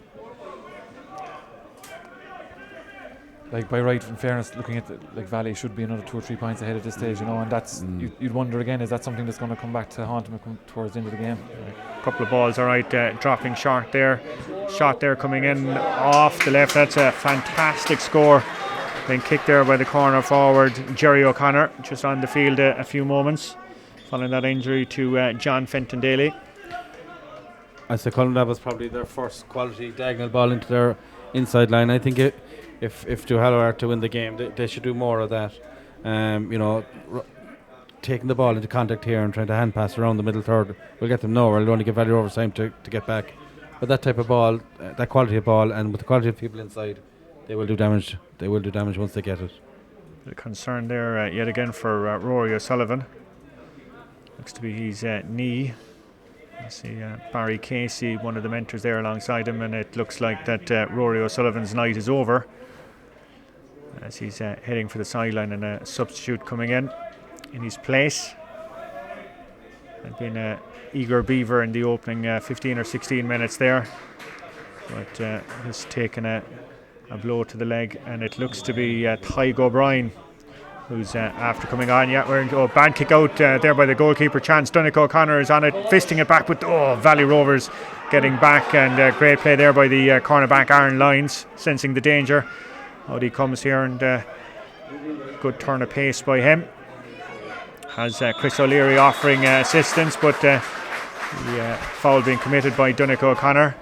Like, by right, in fairness, looking at Valley should be another 2 or 3 points ahead at this stage, and that's you'd wonder again, is that something that's going to come back to haunt them towards the end of the game? A couple of balls, all right, dropping short there. Shot there coming in off the left. That's a fantastic score. Being kicked there by the corner forward, Jerry O'Connor, just on the field a few moments following that injury to John Fenton Daly. I say, Colin, that was probably their first quality diagonal ball into their inside line. I think if Duhallow are to win the game, they should do more of that. Taking the ball into contact here and trying to hand pass around the middle third will get them nowhere. It'll only give Valley Rovers time to get back. But that type of ball, that quality of ball, and with the quality of people inside, they will do damage. They will do damage once they get it. The concern there yet again for Rory O'Sullivan. Looks to be his knee. I see Barry Casey, one of the mentors there alongside him, and it looks like that Rory O'Sullivan's night is over as he's heading for the sideline, and a substitute coming in his place. Had been an eager beaver in the opening 15 or 16 minutes there, but he's taken a blow to the leg, and it looks to be Tyg O'Brien who's after coming on. Bad kick out there by the goalkeeper. Chance Donegal O'Connor is on it, fisting it back, but Valley Rovers getting back, and great play there by the cornerback Aaron Lyons, sensing the danger. Out he comes here, and good turn of pace by him. Has Chris O'Leary offering assistance, but the foul being committed by Donegal O'Connor.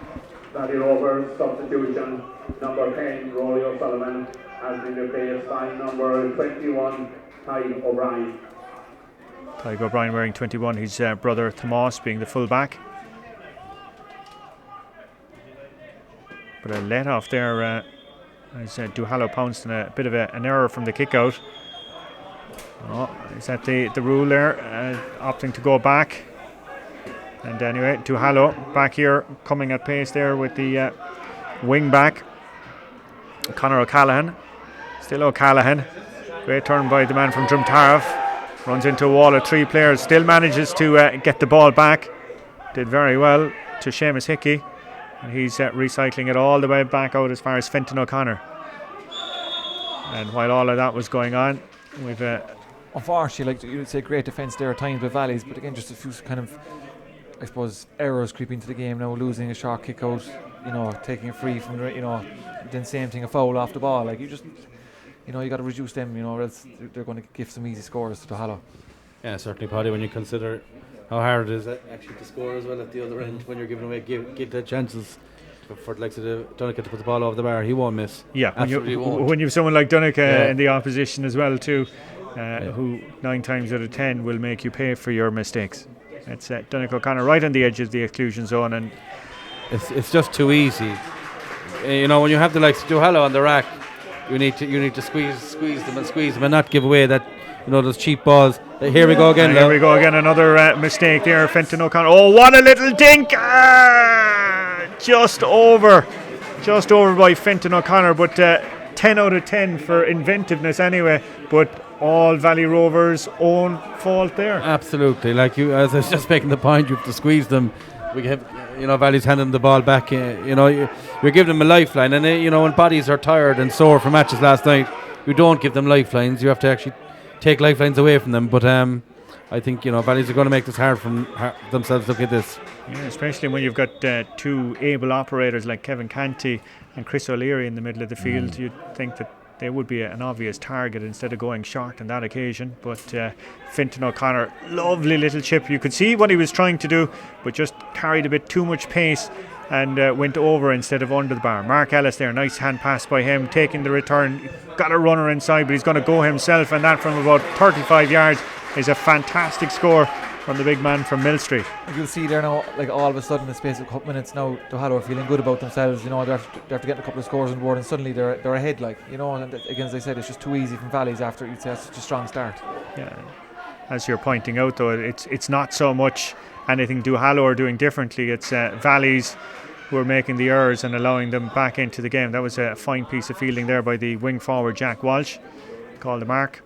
Valley Rovers substitution, number 10, Rory O'Sullivan, has been replaced by number 21, Tyg O'Brien. Tyg O'Brien wearing 21, his brother Tomas being the fullback. But a let off there as Duhallow pounced on a bit of an error from the kick out. Is that the rule there? Opting to go back. And anyway, Duhallow back here, coming at pace there with the wing back, Conor O'Callaghan. Still O'Callaghan. Great turn by the man from Drumtariff. Runs into a wall of 3 players. Still manages to get the ball back. Did very well to Seamus Hickey. And he's recycling it all the way back out as far as Fenton O'Connor. And while all of that was going on, we've unfortunately, you'd say great defence there at times with Valleys, but again, just a few kind of, I suppose, errors creeping into the game now. Losing a short kick out, taking a free from the, then same thing, a foul off the ball. Like, you got to reduce them, or else they're going to give some easy scores to Duhallow. Yeah, certainly, Paddy, when you consider how hard it is actually to score as well at the other end when you're giving away give the chances for the likes of Donegal to put the ball over the bar. He won't miss. Yeah, when you have someone like Donegal in the opposition as well too, who 9 times out of 10 will make you pay for your mistakes. It's Donegal O'Connor right on the edge of the exclusion zone, and it's just too easy. When you have the likes of Duhallow on the rack, you need to squeeze them and not give away that those cheap balls. Here we go again. Here we go again. Another mistake there. Fenton O'Connor. Oh, what a little dink! Just over by Fenton O'Connor, but 10 out of 10 for inventiveness anyway. But all Valley Rovers' own fault there. Absolutely. Like as I was just making the point, you have to squeeze them. We have, Valley's handing them the ball back. You're giving them a lifeline, and when bodies are tired and sore from matches last night, you don't give them lifelines. You have to actually take lifelines away from them. But I think Valleys are going to make this hard for themselves. Look at this. Yeah, especially when you've got 2 able operators like Kevin Canty and Chris O'Leary in the middle of the field. You'd think that they would be an obvious target instead of going short on that occasion. But Fenton O'Connor, lovely little chip. You could see what he was trying to do, but just carried a bit too much pace and went over instead of under the bar. Mark Ellis there, nice hand pass by him, taking the return. Got a runner inside, but he's going to go himself, and that from about 35 yards is a fantastic score from the big man from Mill Street. You'll see there now, like all of a sudden, in the space of a couple minutes now, Duhallow are feeling good about themselves. They're after getting a couple of scores on board, and suddenly they're ahead. And again, as I said, it's just too easy from Valleys after you'd say such a strong start. Yeah, as you're pointing out though, it's not so much anything Duhallow are doing differently. It's Valleys who are making the errors and allowing them back into the game. That was a fine piece of fielding there by the wing forward Jack Walsh. Called the mark.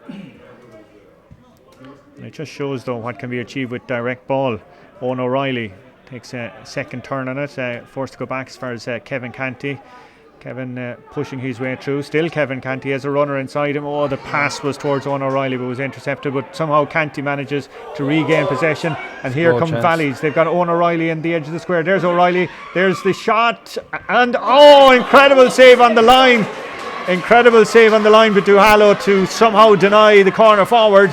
And it just shows, though, what can be achieved with direct ball. Owen O'Reilly takes a second turn on it, forced to go back as far as Kevin Canty. Kevin pushing his way through. Still Kevin Canty has a runner inside him. Oh, the pass was towards Owen O'Reilly, but was intercepted. But somehow Canty manages to regain possession. And here come Valleys. They've got Owen O'Reilly in the edge of the square. There's O'Reilly. There's the shot. And incredible save on the line. Incredible save on the line with Duhallow to somehow deny the corner forward.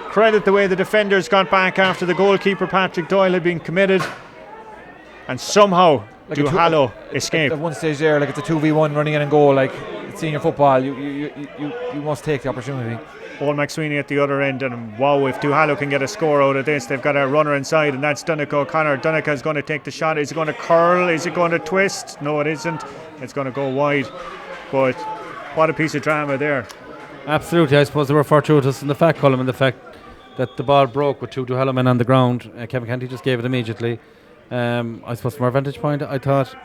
Credit the way the defenders got back after the goalkeeper Patrick Doyle had been committed. And somehow Duhallow escaped. At one stage there, like it's a 2v1 running in and goal, like it's senior football. You must take the opportunity. Owen McSweeney at the other end, and wow, if Duhallow can get a score out of this, they've got a runner inside, and that's Donncha O'Connor. Donncha is going to take the shot. Is it going to curl? Is it going to twist? No, it isn't. It's going to go wide. But what a piece of drama there. Absolutely, I suppose they were fortuitous in the fact column, and the fact that the ball broke with 2 Duhallow men on the ground. Kevin Canty just gave it immediately. I suppose from our vantage point, I thought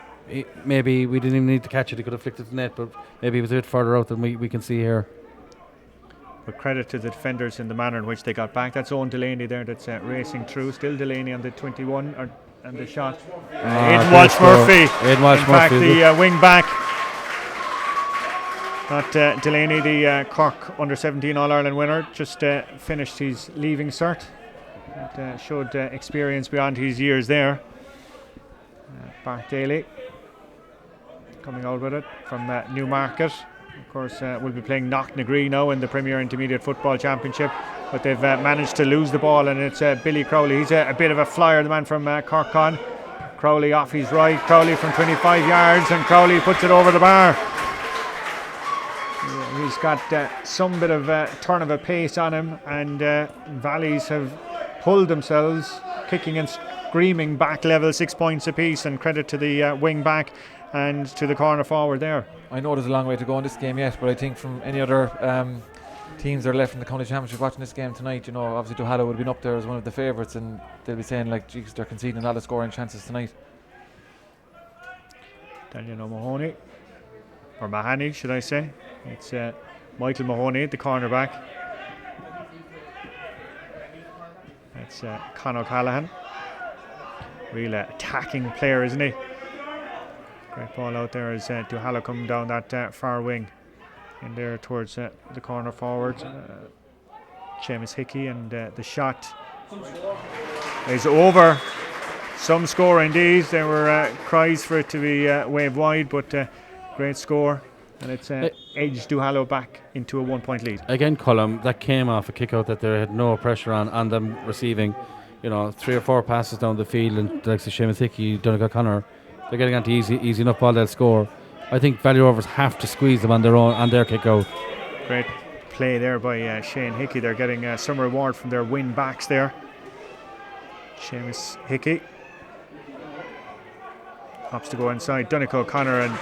maybe we didn't even need to catch it. He could have flicked it to the net, but maybe he was a bit further out than we can see here. But credit to the defenders in the manner in which they got back. That's Owen Delaney there that's racing through. Still Delaney on the 21 and the shot. Aidan Walsh-Murphy. Aidan Walsh-Murphy. In fact, the wing back. Not Delaney, the Cork under-17 All-Ireland winner, just finished his leaving cert. It showed experience beyond his years there. Bart Daly coming out with it from Newmarket. Of course, we'll be playing Knocknagree now in the Premier Intermediate Football Championship, but they've managed to lose the ball, and it's Billy Crowley. He's a bit of a flyer, the man from Cork. Crowley off his right, Crowley from 25 yards, and Crowley puts it over the bar. He's got some bit of turn of a pace on him, and Valleys have pulled themselves, kicking and screaming back level, 6 points apiece, and credit to the wing back and to the corner forward there. I know there's a long way to go in this game yet, but I think from any other teams that are left in the county championship watching this game tonight, obviously Duhallow would have been up there as one of the favourites, and they'll be saying like, geez, they're conceding a lot of scoring chances tonight. Daniel O'Mahony, or Mahoney should I say. It's Michael Mahoney, the cornerback. That's Con O'Callaghan. Real attacking player, isn't he? Great ball out there as Duhallow coming down that far wing. In there towards the corner forward. Seamus Hickey, and the shot is over. Some score indeed. There were cries for it to be waved wide, but great score. And it's edged Duhallow back into a 1 point lead. Again, Colm, that came off a kick out that they had no pressure on them receiving. 3 or 4 passes down the field, and like Seamus Hickey, Donncha O'Connor, they're getting onto easy enough ball, they'll score. I think Valley Rovers have to squeeze them on their kick out. Great play there by Shane Hickey. They're getting some reward from their win backs there. Seamus Hickey opts to go inside. Donncha O'Connor, and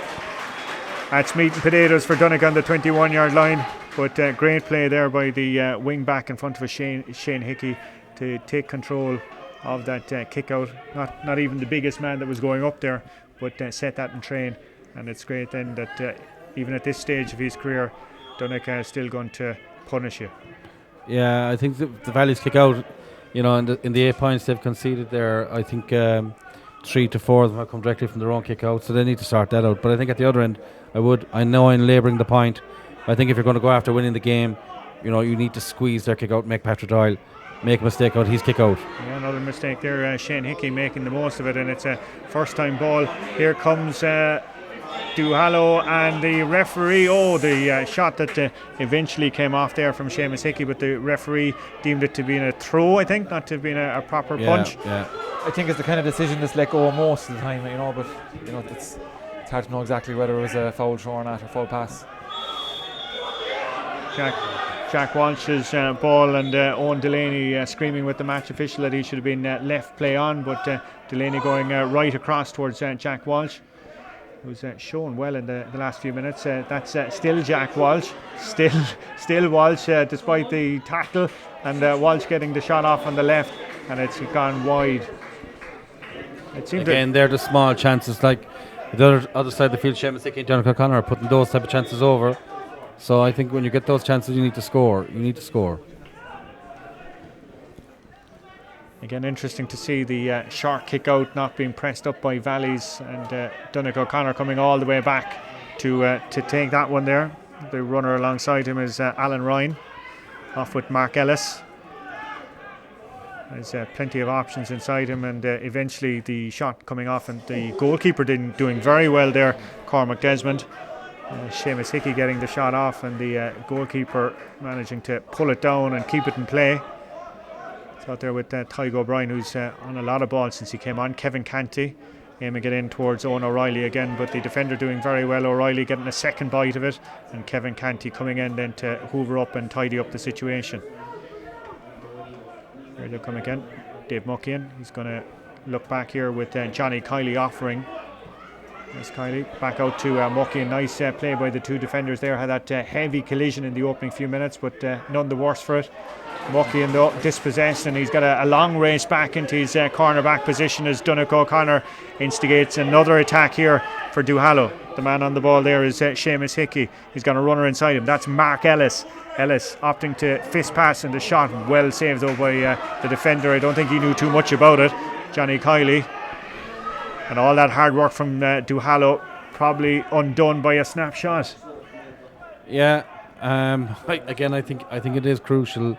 that's meat and potatoes for Donncha on the 21-yard line. But great play there by the wing back in front of Shane Hickey to take control of that kick out. Not even the biggest man that was going up there, but set that in train. And it's great then that even at this stage of his career, Donncha is still going to punish you. Yeah, I think the Valleys kick out, in the 8 points they've conceded there, I think 3 to 4 of them have come directly from their own kick out, so they need to sort that out. But I think at the other end, I know I'm labouring the point. I think if you're going to go after winning the game, you need to squeeze their kick out, make Patrick Doyle make a mistake out his kick out. Yeah, another mistake there, Shane Hickey making the most of it, and it's a first time ball. Here comes Duhallow, and the referee, the shot that eventually came off there from Seamus Hickey, but the referee deemed it to be a throw, I think, not to have been a proper punch. Yeah. I think it's the kind of decision that's let go most of the time, but it's hard to know exactly whether it was a foul throw or not, or foul pass. Jack Walsh's ball, and Owen Delaney screaming with the match official that he should have been left play on, but Delaney going right across towards Jack Walsh, who's shown well in the last few minutes. That's still Jack Walsh, still Walsh, despite the tackle, and Walsh getting the shot off on the left, and it's gone wide. Again, they're the small chances, like the other side of the field. Seamus Hickey and Donncha O'Connor are putting those type of chances over. So I think when you get those chances, you need to score. Again, interesting to see the short kick out not being pressed up by Valleys, and Donnacha O'Connor coming all the way back to take that one there. The runner alongside him is Alan Ryan, off with Mark Ellis. There's plenty of options inside him, and eventually the shot coming off, and the goalkeeper doing very well there, Cormac Desmond. Seamus Hickey getting the shot off, and the goalkeeper managing to pull it down and keep it in play. It's out there with Tygo O'Brien, who's on a lot of balls since he came on. Kevin Canty aiming it in towards Owen O'Reilly again, but the defender doing very well. O'Reilly getting a second bite of it, and Kevin Canty coming in then to hoover up and tidy up the situation. Here they come again. Dave Muckian, he's going to look back here with Johnny Kiley offering. There's Kiley back out to Muckian. Nice play by the two defenders there. Had that heavy collision in the opening few minutes, but none the worse for it. Muckian though dispossessed, and he's got a long race back into his cornerback position as Donnacha O'Connor instigates another attack here for Duhallow. The man on the ball there is Seamus Hickey. He's got a runner inside him. That's Mark Ellis. Ellis opting to fist pass, and the shot well saved though by the defender. I don't think he knew too much about it, Johnny Kiley. And all that hard work from Duhallow probably undone by a snapshot. Yeah, I think it is crucial.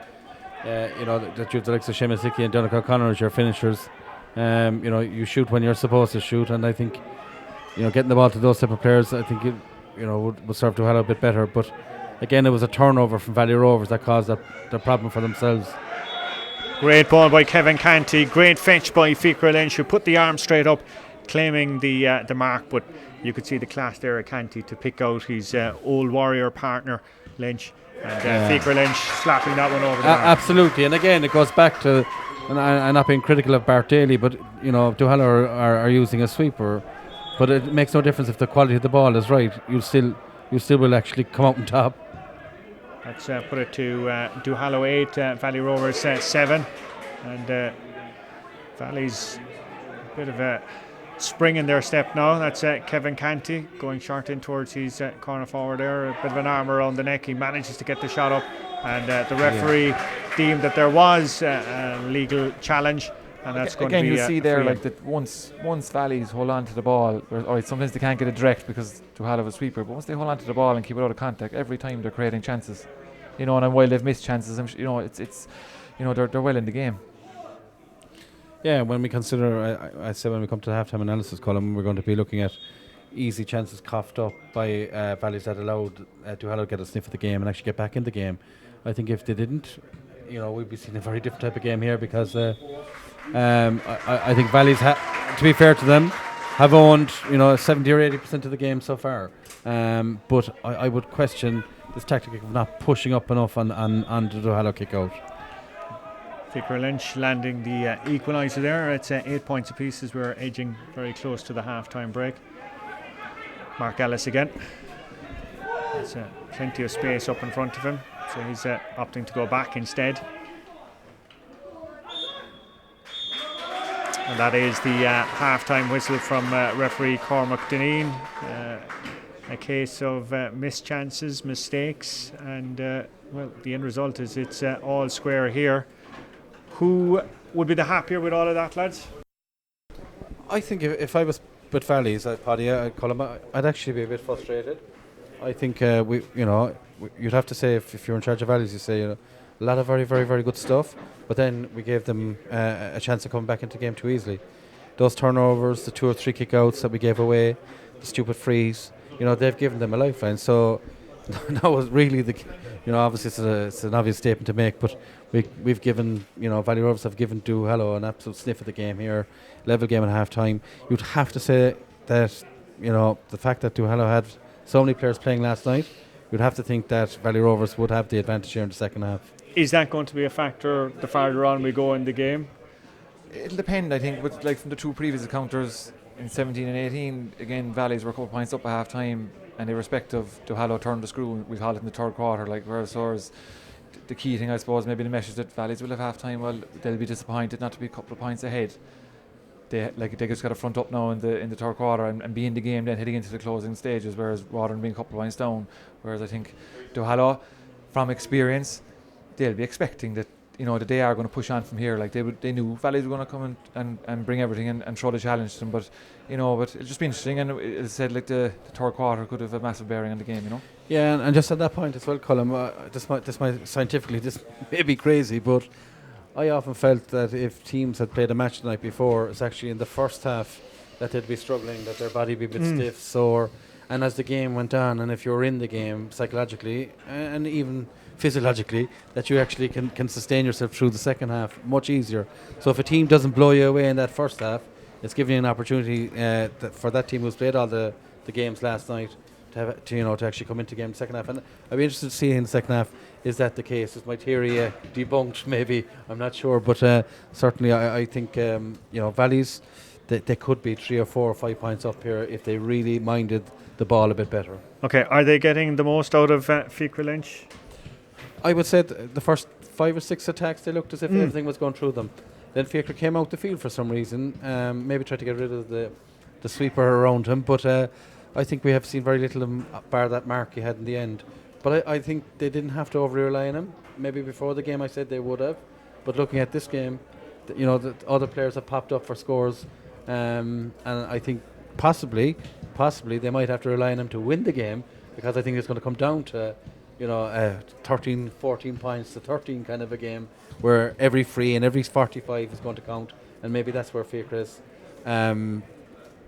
That you have the likes of Seamus Hickey and Donnacha O'Connor as your finishers. You shoot when you're supposed to shoot, and I think getting the ball to those type of players, I think it would serve Duhallow a bit better. But again, it was a turnover from Valley Rovers that caused the problem for themselves. Great ball by Kevin Canty. Great fetch by Fikra Lynch, who put the arm straight up, claiming the mark. But you could see the class there at Canty to pick out his old warrior partner Lynch. And Fikra Lynch slapping that one over the bar. Absolutely, and again it goes back to, and I'm not being critical of Bart Daly, but Duhallow are using a sweeper, but it makes no difference if the quality of the ball is right. You still will actually come out on top. Let's put it to Duhallow 8, Valley Rovers 7, and Valley's a bit of a spring in their step now. That's Kevin Canty going short in towards his corner forward there. A bit of an arm around the neck. He manages to get the shot up, and the referee deemed that there was a legal challenge, and that's going again, to be you see there like that once Valleys hold on to the ball, sometimes they can't get it direct because Duhallow have a sweeper, but once they hold on to the ball and keep it out of contact, every time they're creating chances. And while they've missed chances, it's they're well in the game. Yeah, when we consider, I say when we come to the halftime analysis column, we're going to be looking at easy chances coughed up by Valleys that allowed Duhallow to get a sniff of the game and actually get back in the game. I think if they didn't, we'd be seeing a very different type of game here, because I think Valleys, to be fair to them, have owned 70 or 80% of the game so far. But I would question this tactic of not pushing up enough on the Duhallow kick out. Fikra Lynch landing the equaliser there. It's 8 points apiece as we're edging very close to the half-time break. Mark Ellis again. There's plenty of space up in front of him, so he's opting to go back instead. And that is the half-time whistle from referee Cormac Dineen. A case of missed chances, mistakes, and the end result is it's all square here. Who would be the happier with all of that, lads? I think if I was with Valleys, I'd actually be a bit frustrated. I think you'd have to say if you're in charge of Valleys, you say a lot of very, very, very good stuff, but then we gave them a chance of coming back into the game too easily. Those turnovers, the 2 or 3 kick-outs that we gave away, the stupid frees, they've given them a lifeline. So that was really obviously it's an obvious statement to make, but we've given, Valley Rovers have given Duhallow an absolute sniff of the game here, level game at half time. You'd have to say that, the fact that Duhallow had so many players playing last night, you'd have to think that Valley Rovers would have the advantage here in the second half. Is that going to be a factor the farther on we go in the game? It'll depend, I think, with from the 2 previous encounters in 17 and 18, again, Valleys were a couple of points up at half time, and irrespective, Duhallow turned the screw, we call it in the third quarter, whereas the key thing, I suppose, maybe the message that Valleys will have half time, they'll be disappointed not to be a couple of points ahead. They just got to front up now in the third quarter and be in the game then heading into the closing stages, whereas rather than being a couple of points down, whereas I think Duhallow, from experience, they'll be expecting that that they are going to push on from here. Like they knew Valley's were going to come and bring everything and throw the challenge to them. But but it'll just be interesting. And it said like the third quarter could have a massive bearing on the game. Yeah, and just at that point as well, Colin. This might scientifically this may be crazy, but I often felt that if teams had played a match the night before, it's actually in the first half that they'd be struggling, that their body be a bit stiff, sore. And as the game went on, and if you're in the game psychologically and even physiologically, that you actually can sustain yourself through the second half much easier. So if a team doesn't blow you away in that first half, it's giving you an opportunity for that team who's played all the games last night to actually come into the game in the second half. And I'd be interested to see in the second half, is that the case? Is my theory debunked? Maybe, I'm not sure, but certainly I think Valleys, they could be 3 or 4 or 5 points up here if they really minded the ball a bit better. Okay, are they getting the most out of Fiacre Lynch? I would say the first 5 or 6 attacks, they looked as if everything was going through them. Then Fiacre came out the field for some reason, maybe tried to get rid of the sweeper around him, but I think we have seen very little of him, bar that mark he had in the end. But I think they didn't have to overly rely on him. Maybe before the game I said they would have, but looking at this game, the other players have popped up for scores, and I think possibly they might have to rely on him to win the game, because I think it's going to come down to 13, 14 points to 13 kind of a game, where every free and every 45 is going to count, and maybe that's where Fiacre's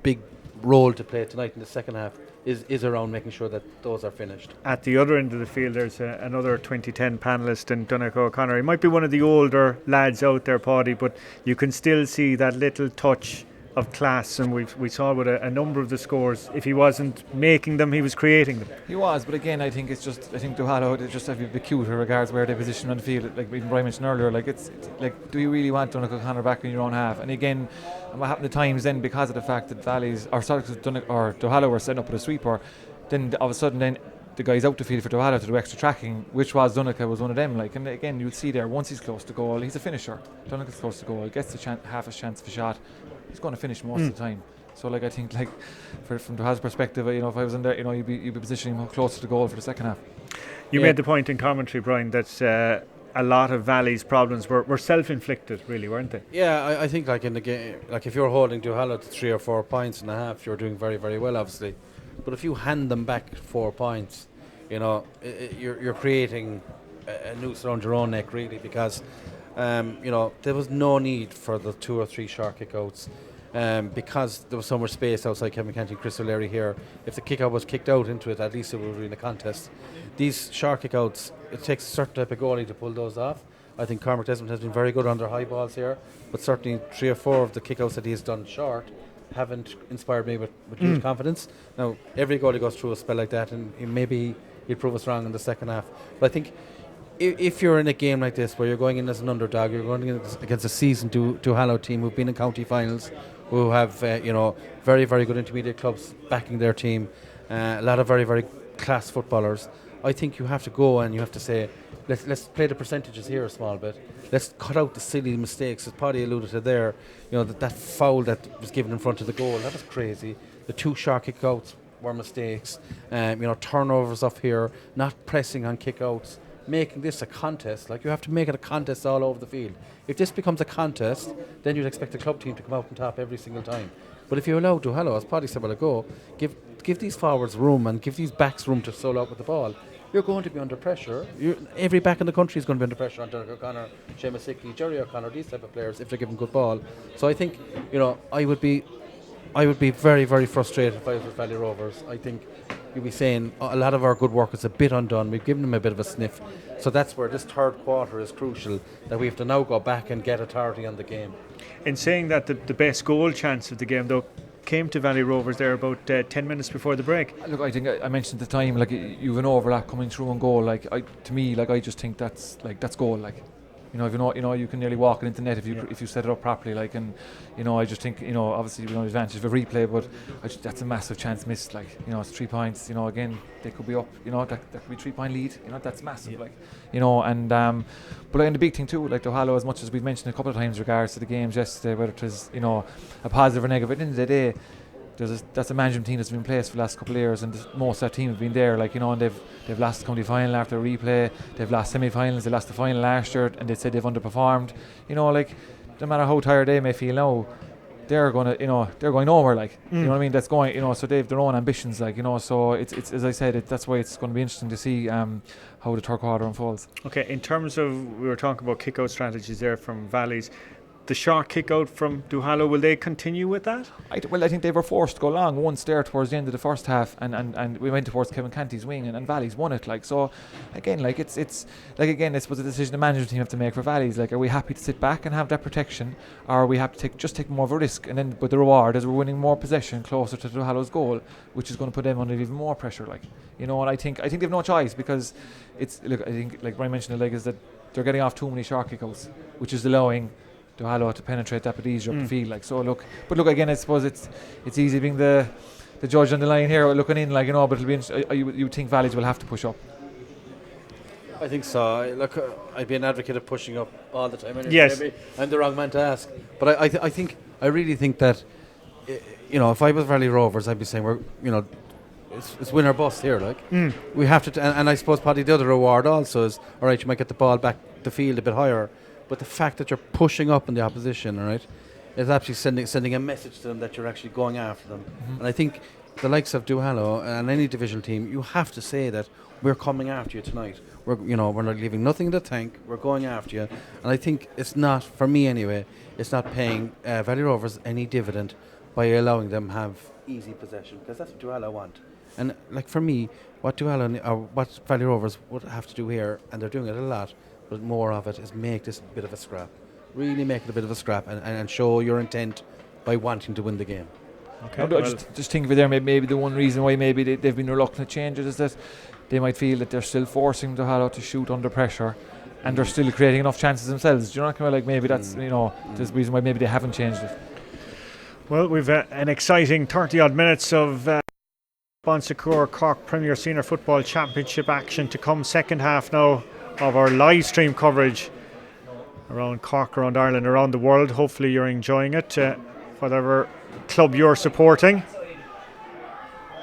big role to play tonight in the second half is around making sure that those are finished. At the other end of the field, there's another 2010 panellist in Donnacha O'Connor. He might be one of the older lads out there, Paddy, but you can still see that little touch of class, and we saw with a number of the scores, if he wasn't making them, he was creating them. He was, but again, I think Duhallow, they just have to be cute in regards where they position on the field. Like even Brian mentioned earlier, like it's like, do you really want Donnacha O'Connor back in your own half? And again, what happened at times then, because of the fact that Duhallow were setting up with a sweeper, then all of a sudden then the guys out the field for Duhallow to do extra tracking, which was Donnacha was one of them. And again, you'll see there, once he's close to goal, he's a finisher. Donnacha's close to goal, gets the half a chance of a shot, he's going to finish most of the time. So I think from Duhallow's perspective, if I was in there, you'd be positioning him closer to goal for the second half. You made the point in commentary, Brian, that a lot of Valley's problems were self-inflicted, really, weren't they? Yeah, I think in the game, if you're holding Duhallow to 3 or 4 points and a half, you're doing very, very well, obviously. But if you hand them back 4 points, you're creating a noose around your own neck, really, because there was no need for the 2 or 3 short kickouts, because there was so much space outside Kevin Canty and Chris O'Leary here. If the kick-out was kicked out into it, at least it would be in a contest. These short kick-outs, it takes a certain type of goalie to pull those off. I think Cormac Desmond has been very good on their high balls here, but certainly 3 or 4 of the kick-outs that he has done short haven't inspired me with huge confidence. Now, every goalie goes through a spell like that, and maybe he'll prove us wrong in the second half. But I think if you're in a game like this where you're going in as an underdog, you're going in against a seasoned Duhallow team who've been in county finals, who have very, very good intermediate clubs backing their team, a lot of very, very class footballers. I think you have to go and you have to say, let's play the percentages here a small bit. Let's cut out the silly mistakes, as Paddy alluded to there. That foul that was given in front of the goal, that was crazy. The 2 short kickouts were mistakes. Turnovers up here, not pressing on kickouts, making this a contest. You have to make it a contest all over the field. If this becomes a contest, then you'd expect the club team to come out on top every single time. But if you allow Duhallow, as Paddy said a while ago, give these forwards room and give these backs room to solo out with the ball, you're going to be under pressure. Every back in the country is going to be under pressure on Donnacha O'Connor, Seamus Hickey, Jerry O'Connor, these type of players, if they're given good ball. So I think, I would be very, very frustrated if I was with Valley Rovers. I think you'll be saying a lot of our good work is a bit undone. We've given them a bit of a sniff. So that's where this third quarter is crucial, that we have to now go back and get authority on the game. In saying that, the best goal chance of the game, though, came to Valley Rovers there about 10 minutes before the break. Look, I think I mentioned at the time, you've an overlap coming through on goal. To me, I just think that's goal. You can nearly walk it into net if you set it up properly. I just think obviously we don't have the advantage of a replay, but that's a massive chance missed. It's 3 points. Again, they could be up. That could be 3 point lead. That's massive. But the big thing too, Duhallow, as much as we've mentioned a couple of times in regards to the games yesterday, whether it was a positive or negative, at the end of the day, that's a management team that's been in place for the last couple of years, and most of that team have been there, like, you know, and they've lost the county final after a replay, they've lost semi-finals, they lost the final last year, and they said they've underperformed. You know, like, no matter how tired they may feel now, they're going nowhere, like, you know what I mean? That's going, you know, so they've their own ambitions, like, you know, so it's as I said, that's why it's going to be interesting to see how the third quarter unfolds. Okay, in terms of, we were talking about kick-out strategies there from Valleys, the short kick-out from Duhallow, will they continue with that? I think they were forced to go long once there towards the end of the first half, and we went towards Kevin Canty's wing, and Valleys won it. Like, so again, like, it's like, again, I suppose a decision the management team have to make for Valleys. Like, are we happy to sit back and have that protection, or are we happy to take more of a risk, and then, but the reward is we're winning more possession closer to Duhallow's goal, which is going to put them under even more pressure, like, you know. And I think they've no choice, because it's, look, I think, like Brian mentioned, like, is that they're getting off too many short kickouts, which is allowing Duhallow to penetrate that bit easier up the field, like, so look again, I suppose it's easy being the judge on the line here looking in, like, you know, but it'll be you think Valleys will have to push up. I think so. Look, I'd be an advocate of pushing up all the time. Anyway. Yes. Maybe I'm the wrong man to ask, but I really think that, you know, if I was Valley Rovers, I'd be saying we're, you know, it's win or bust here, like, we have to, and I suppose probably the other reward also is, all right, you might get the ball back the field a bit higher. But the fact that you're pushing up in the opposition, all right, is actually sending a message to them that you're actually going after them. And I think the likes of Duhallow and any divisional team, you have to say that we're coming after you tonight. We're not leaving nothing in the tank. We're going after you. And I think it's not, for me anyway, it's not paying Valley Rovers any dividend by allowing them have easy possession, because that's what Duhallow want. And like, for me, what Duhallow or what Valley Rovers would have to do here, and they're doing it a lot, but more of it, is make this a bit of a scrap. Really make it a bit of a scrap, and show your intent by wanting to win the game. Okay. Just think of it there. Maybe the one reason why maybe they've been reluctant to change it is that they might feel that they're still forcing Duhallow to shoot under pressure, and they're still creating enough chances themselves. Do you know what I mean? Like, maybe that's, you know, there's the reason why maybe they haven't changed it. Well, we've an exciting 30-odd minutes of Bon Secours Cork Premier Senior Football Championship action to come. Second half now of our live stream coverage around Cork, around Ireland, around the world. Hopefully you're enjoying it, whatever club you're supporting.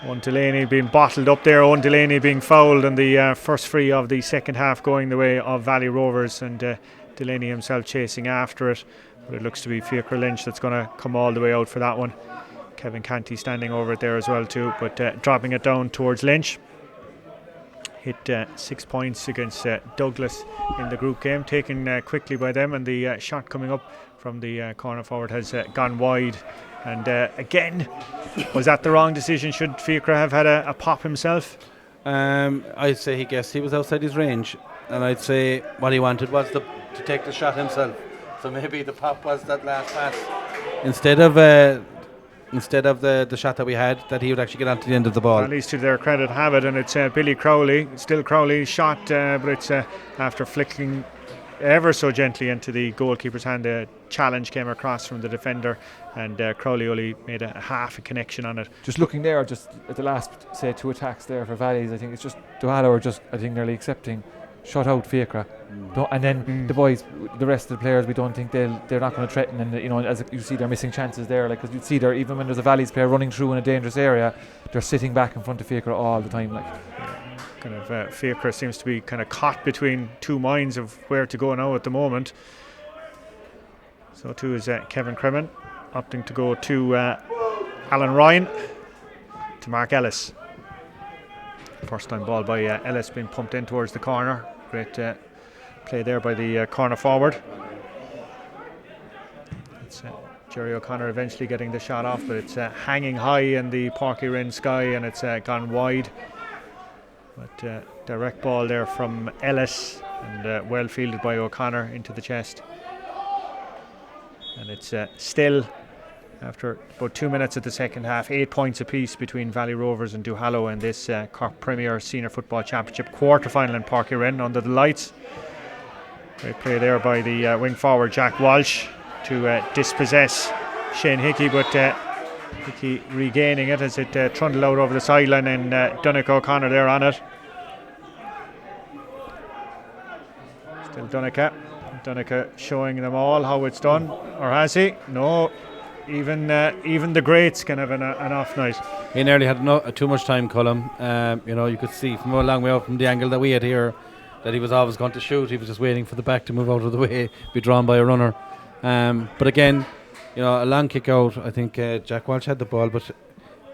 One Delaney being bottled up there, Owen Delaney being fouled, and the first free of the second half going the way of Valley Rovers, and Delaney himself chasing after it, but it looks to be Fiacre Lynch that's going to come all the way out for that one. Kevin Canty standing over it there as well too, but dropping it down towards Lynch. Hit 6 points against Douglas in the group game, taken quickly by them, and the shot coming up from the corner forward has gone wide. And again, was that the wrong decision? Should Fiacre have had a pop himself? I'd say he guessed he was outside his range, and I'd say what he wanted was to take the shot himself. So maybe the pop was that last pass instead of the shot that we had, that he would actually get onto the end of the ball. At least to their credit have it, and it's Billy Crowley, still Crowley's shot, but it's after flicking ever so gently into the goalkeeper's hand. The challenge came across from the defender, and Crowley only made a half a connection on it. Just looking there, just at the last, say, 2 attacks there for Valleys, I think it's just Duhallow are just, I think, nearly accepting shut out Fiacre, and then the boys, the rest of the players, we don't think they're not going to threaten, and, you know, as you see, they're missing chances there, like, because you see there, even when there's a Valleys player running through in a dangerous area, they're sitting back in front of Fiacre all the time, like. Kind of Fiacre seems to be kind of caught between two minds of where to go now at the moment. So too is Kevin Cremin, opting to go to Alan Ryan, to Mark Ellis. First time ball by Ellis being pumped in towards the corner. Great play there by the corner forward. It's Jerry O'Connor eventually getting the shot off, but it's hanging high in the Páirc Uí Rinn sky, and it's gone wide. But direct ball there from Ellis, and well fielded by O'Connor into the chest. And it's still, after about 2 minutes of the second half, 8 points apiece between Valley Rovers and Duhallow in this Cork Premier Senior Football Championship quarter-final in Páirc Uí Rinn under the lights. Great play there by the wing forward Jack Walsh to dispossess Shane Hickey, but Hickey regaining it as it trundled out over the sideline, and Donnacha O'Connor there on it. Still Donnacha showing them all how it's done, or has he? No, even the greats can have an off night. He nearly had too much time, Colm. You could see from a long way up from the angle that we had here that he was always going to shoot. He was just waiting for the back to move out of the way, be drawn by a runner. But again, a long kick out. I think Jack Walsh had the ball, but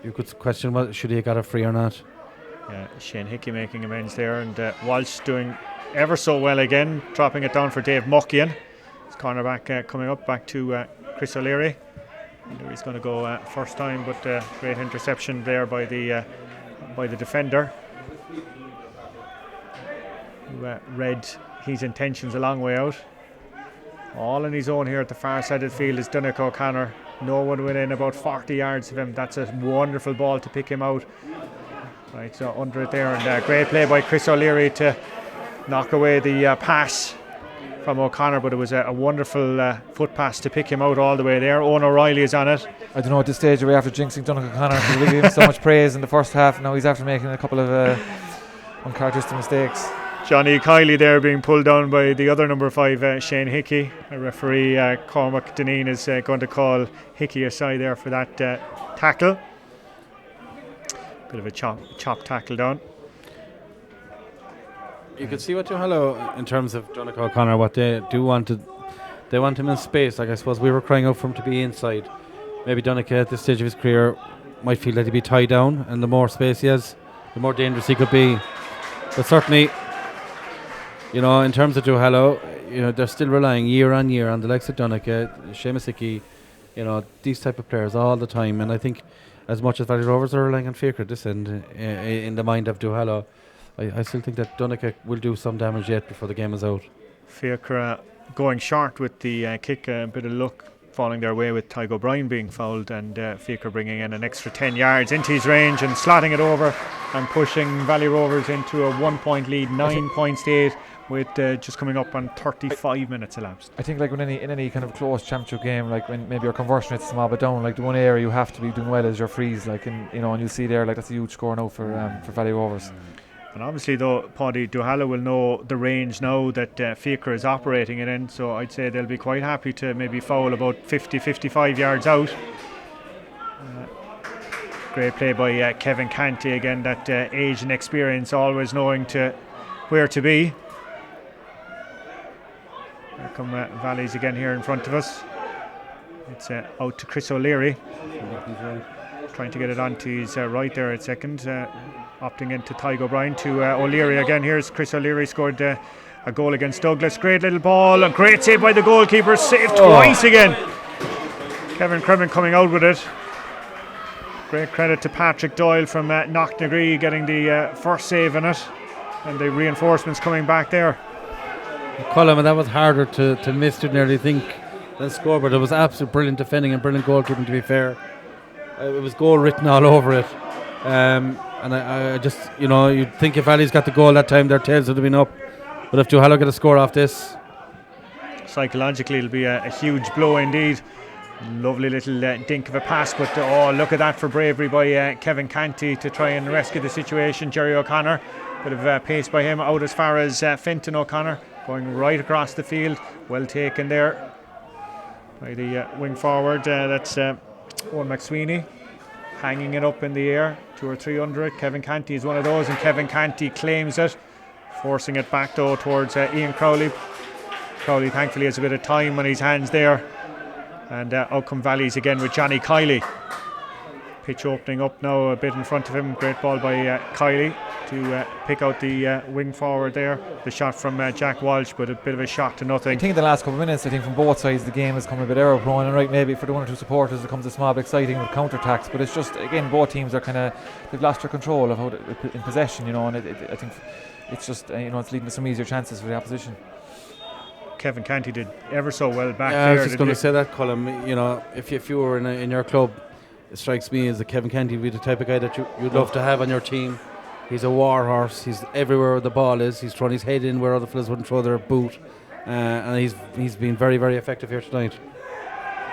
you could question should he have got a free or not. Yeah, Shane Hickey making amends there, and Walsh doing ever so well again, dropping it down for Dave Muckian. His cornerback coming up back to Chris O'Leary. He's going to go first time, but great interception there by the defender, who read his intentions a long way out. All on his own here at the far side of the field is Donnacha O'Connor. No one within about 40 yards of him. That's a wonderful ball to pick him out. Right, so under it there, and great play by Chris O'Leary to knock away the pass from O'Connor, but it was a wonderful foot pass to pick him out all the way there. Owen O'Reilly is on it. I don't know at this stage are we after jinxing Donnacha O'Connor. We gave him so much praise in the first half. Now he's after making a couple of uncharacteristic mistakes. Johnny Kiley there being pulled down by the other number 5, Shane Hickey. Referee Cormac Deneen is going to call Hickey aside there for that tackle. Bit of a chop tackle down. You can see what Duhallow, in terms of Donnacha O'Connor, what they do want they want him in space. Like I suppose we were crying out for him to be inside. Maybe Donnacha at this stage of his career might feel that he'd be tied down, and the more space he has, the more dangerous he could be. But certainly, in terms of Duhallow, they're still relying year on year on the likes of Donnacha, Seamus Hickey, these type of players all the time. And I think as much as Valley Rovers are relying on Faker this end, in the mind of Duhallow, I still think that Donnacha will do some damage yet before the game is out. Faker going short with the kick, a bit of luck falling their way with Tygo O'Brien being fouled, and Faker bringing in an extra 10 yards into his range and slotting it over and pushing Valley Rovers into a 1-point lead, 9 points to 8, with just coming up on 35 minutes elapsed. I think like in any kind of close championship game, like when maybe your conversion rate's small but down, like the one area you have to be doing well is your frees, like, and you'll see there, like that's a huge score now for Valley Rovers. And obviously, though, Paddy, Duhallow will know the range now that Faker is operating it in, so I'd say they'll be quite happy to maybe foul about 50-55 yards out. Great play by Kevin Canty again, that age and experience, always knowing where to be. Here come Valleys again here in front of us. It's out to Chris O'Leary. Trying to get it onto his right there at second. Opting into Tygo O'Brien to O'Leary again. Here's Chris O'Leary, scored a goal against Douglas. Great little ball and great save by the goalkeeper. Saved twice again. Kevin Cremin coming out with it. Great credit to Patrick Doyle from Knocknagree getting the first save in it, and the reinforcements coming back there. Colm, that was harder to miss, to nearly think, than score, but it was absolute brilliant defending and brilliant goalkeeping, to be fair. It was goal written all over it. And I just, you'd think if Valley's got the goal that time, their tails would have been up. But if Duhallow get a score off this, psychologically it'll be a huge blow indeed. Lovely little dink of a pass, but look at that for bravery by Kevin Canty to try and rescue the situation. Jerry O'Connor, bit of pace by him, out as far as Fenton O'Connor, going right across the field. Well taken there by the wing forward. That's Owen McSweeney, hanging it up in the air, 2 or 3 under it. Kevin Canty is one of those, and Kevin Canty claims it, forcing it back though towards Ian Crowley. Crowley thankfully has a bit of time on his hands there, and out come Valleys again with Johnny Kiley. Pitch opening up now a bit in front of him. Great ball by Kiley to pick out the wing forward there. The shot from Jack Walsh, but a bit of a shot to nothing. I think in the last couple of minutes, from both sides the game has come a bit error prone, and right, maybe for the 1 or 2 supporters it comes a small bit exciting with counter-attacks, but it's just, again, both teams are they've lost their control of how in possession, and I think it's just it's leading to some easier chances for the opposition. Kevin Canty did ever so well back there. I was just going to say that, Colm. If you were in your club, it strikes me as that Kevin Canty would be the type of guy that you'd love to have on your team. He's a war horse. He's everywhere where the ball is. He's throwing his head in where other fellas wouldn't throw their boot, and he's been very, very effective here tonight.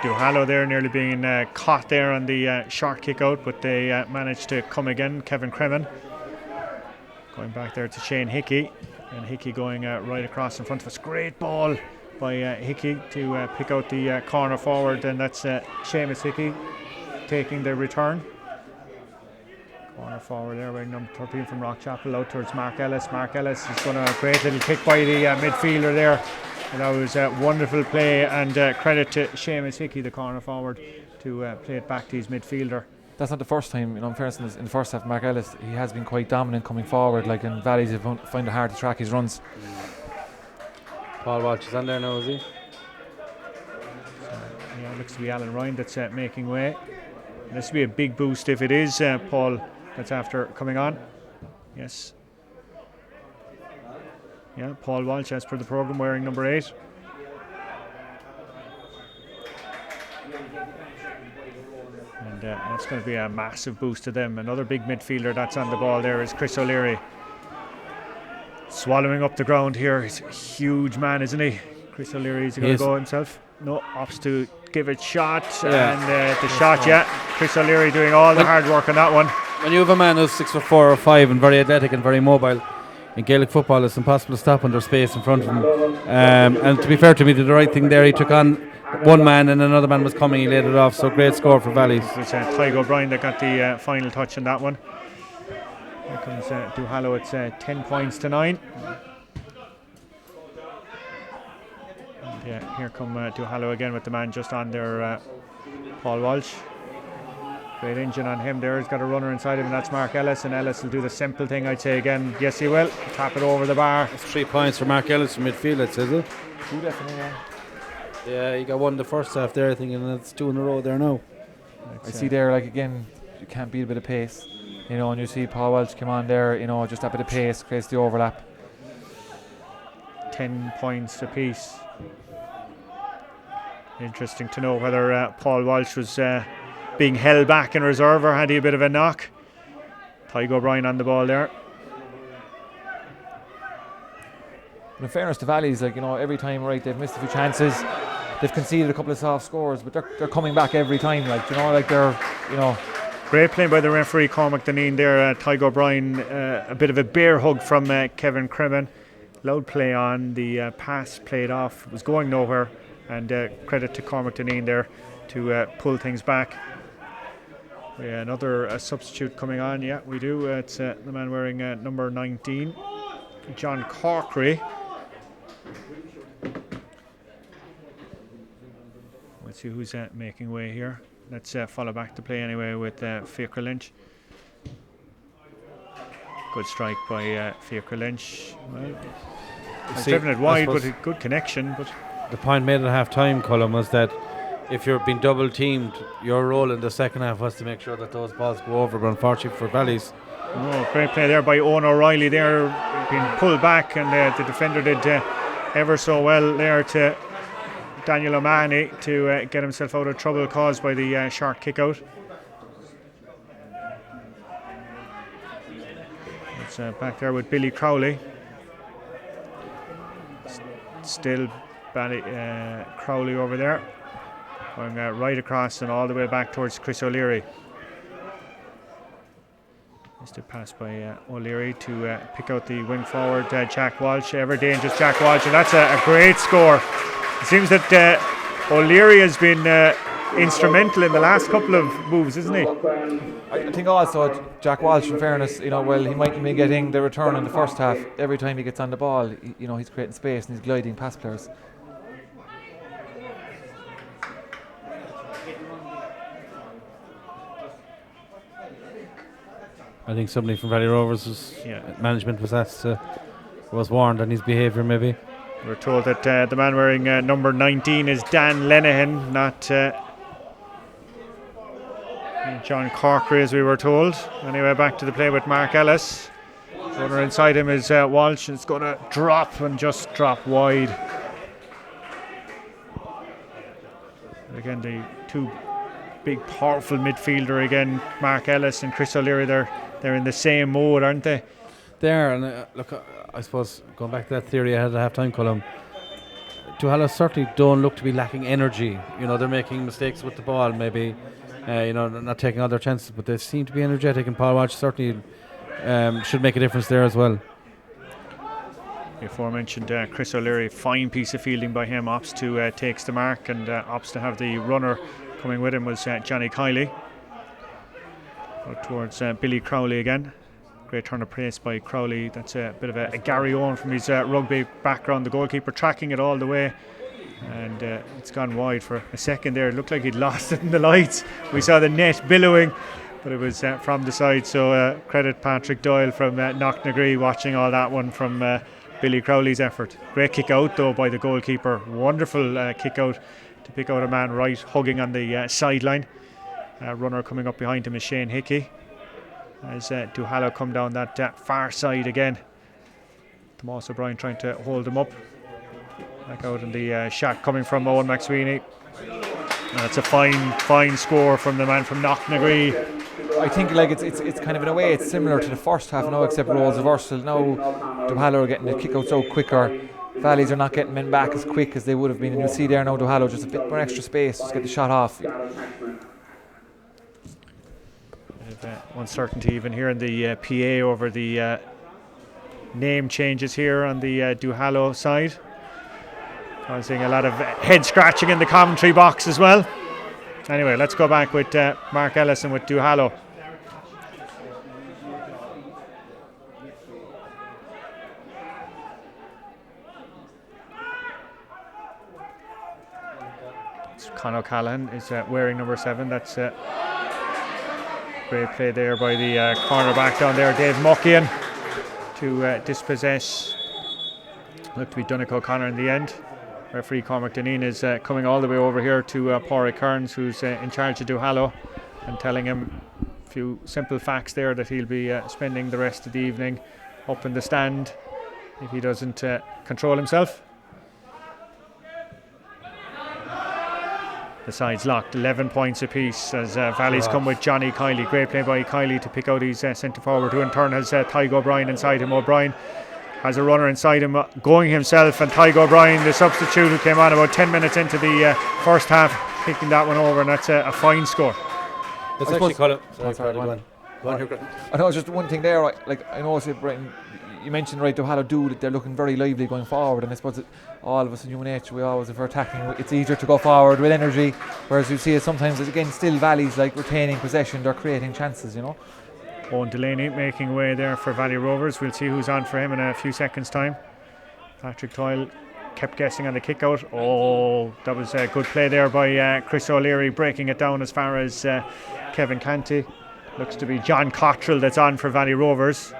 Duhallow there nearly being caught there on the short kick out, but they managed to come again. Kevin Cremin going back there to Shane Hickey, and Hickey going right across in front of us. Great ball by Hickey to pick out the corner forward, and that's Seamus Hickey taking the return. Corner forward there, wearing number 13 from Rockchapel, out towards Mark Ellis. Mark Ellis is going to a great little kick by the midfielder there. And that was a wonderful play, and credit to Seamus Hickey, the corner forward, to play it back to his midfielder. That's not the first time, in fairness, in the first half, Mark Ellis, he has been quite dominant coming forward, like in Valleys, he find it hard to track his runs. Paul Walsh is on there now, is he? Yeah, it looks to be Alan Ryan that's making way. This will be a big boost if it is Paul that's after coming on. Yes. Yeah, Paul Walsh, as per the programme, wearing number 8. And that's going to be a massive boost to them. Another big midfielder that's on the ball there is Chris O'Leary. Swallowing up the ground here. He's a huge man, isn't he? Chris O'Leary, is he going to go himself? No, opts to give it shot. And the shot, Chris O'Leary doing all the hard work on that one. When you have a man who's 6'4" or 5" and very athletic and very mobile, in Gaelic football it's impossible to stop when there's space in front of him. And to be fair to me, he did the right thing there. He took on one man and another man was coming, he laid it off, so great score for Valleys. It was Tygo O'Brien that got the final touch on that one. Here comes Duhallow, it's 10 points to 9. And here come Duhallow again with the man just on there, Paul Walsh. Great engine on him there. He's got a runner inside him, and that's Mark Ellis. And Ellis will do the simple thing, I'd say again. Yes, he will. Tap it over the bar. That's 3 points for Mark Ellis from midfield, I'd say, is it? 2 definitely, Yeah, he got 1 the first half there, I think, and that's 2 in a row there now. I see there, like, again, you can't beat a bit of pace. And you see Paul Welch come on there, just a bit of pace, creates the overlap. 10 points apiece. Interesting to know whether Paul Walsh was being held back in reserve or had he a bit of a knock. Tygo O'Brien on the ball there. But in fairness to Valleys, every time, right, they've missed a few chances, they've conceded a couple of soft scores, but they're coming back every time, they're. Great play by the referee Cormac Deneen there. Tygo O'Brien, a bit of a bear hug from Kevin Crimmon. Loud play on, the pass played off, was going nowhere, and credit to Cormac Deneen there to pull things back. Another substitute coming on, we do. It's the man wearing number 19, John Corkery. Let's see who's making way here. Let's follow back to play anyway with Fiacre Lynch. Good strike by Fiacre Lynch. Well, driven it wide, but a good connection. But the point made at half time, Colin, was that if you're being double teamed, your role in the second half was to make sure that those balls go over, but unfortunately for Valleys. Oh, great play there by Owen O'Reilly there, being pulled back, and the defender did ever so well there to Daniel O'Mahony to get himself out of trouble caused by the sharp kick out. It's back there with Billy Crowley. Still Crowley over there, going right across and all the way back towards Chris O'Leary. Missed a pass by O'Leary to pick out the wing forward Jack Walsh, ever dangerous Jack Walsh, and that's a great score. It seems that O'Leary has been instrumental in the last couple of moves, isn't he? I think also Jack Walsh, in fairness, he might be getting the return in the first half. Every time he gets on the ball, he's creating space and he's gliding past players. I think somebody from Valley Rovers management was warned on his behaviour maybe. We're told that the man wearing number 19 is Dan Lenihan, not John Corkery, as we were told. Anyway, back to the play with Mark Ellis. Runner inside him is Walsh, and it's going to drop and just drop wide. Again, the two big, powerful midfielder again, Mark Ellis and Chris O'Leary. They're in the same mode, aren't they? There, and look, I suppose going back to that theory I had at half-time, Column, Duhallow certainly don't look to be lacking energy. They're making mistakes with the ball, maybe, not taking all their chances, but they seem to be energetic, and Paul Walsh certainly should make a difference there as well. The aforementioned Chris O'Leary, fine piece of fielding by him, opts to takes the mark, and opts to have the runner coming with him was Johnny Kiley. Out towards Billy Crowley again. Great turn of pace by Crowley. That's a bit of a Gary Owen from his rugby background. The goalkeeper tracking it all the way, and it's gone wide for a second there. It looked like he'd lost it in the lights. We saw the net billowing, but it was from the side. So credit Patrick Doyle from Knocknagree watching all that one from Billy Crowley's effort. Great kick out though by the goalkeeper. Wonderful kick out to pick out a man right, hugging on the sideline. Runner coming up behind him is Shane Hickey. As Duhallow come down that far side again. Tomas O'Brien trying to hold him up. Back out in the shot coming from Owen McSweeney. That's a fine score from the man from Knocknagree. I think like it's kind of in a way it's similar to the first half now, except roles reversal. Now Duhallow are getting the kick outs out quicker. Valleys are not getting men back as quick as they would have been, and you'll see there now Duhallow just a bit more extra space, just get the shot off. Uncertainty even here in the PA over the name changes here on the Duhallow side, causing a lot of head scratching in the commentary box as well. Anyway, let's go back with Mark Ellison with Duhallow. Conor Callahan is wearing number 7. That's great play there by the cornerback down there, Dave Muckian, to dispossess. Looked to be Donegal O'Connor in the end. Referee Cormac Deneen is coming all the way over here to Pádraig Kearns, who's in charge of Duhallow, and telling him a few simple facts there, that he'll be spending the rest of the evening up in the stand if he doesn't control himself. The side's locked, 11 points apiece as Valleys come with Johnny Kiley. Great play by Kiley to pick out his centre forward, who in turn has Tygo O'Brien inside him. O'Brien has a runner inside him going himself, and Tygo O'Brien, the substitute who came on about 10 minutes into the first half, picking that one over, and that's a fine score. It's actually Colin. I know just one thing there, like I know Brian, you mentioned right Duhallow do that they're looking very lively going forward, and I suppose all of us in human nature, we always, if we're attacking, it's easier to go forward with energy, whereas you see it sometimes again still Valleys like retaining possession, they're creating chances, you know. Owen Delaney making way there for Valley Rovers. We'll see who's on for him in a few seconds time. Patrick Doyle kept guessing on the kick out. Oh, that was a good play there by Chris O'Leary, breaking it down as far as Kevin Canty. Looks to be John Cottrell that's on for Valley Rovers,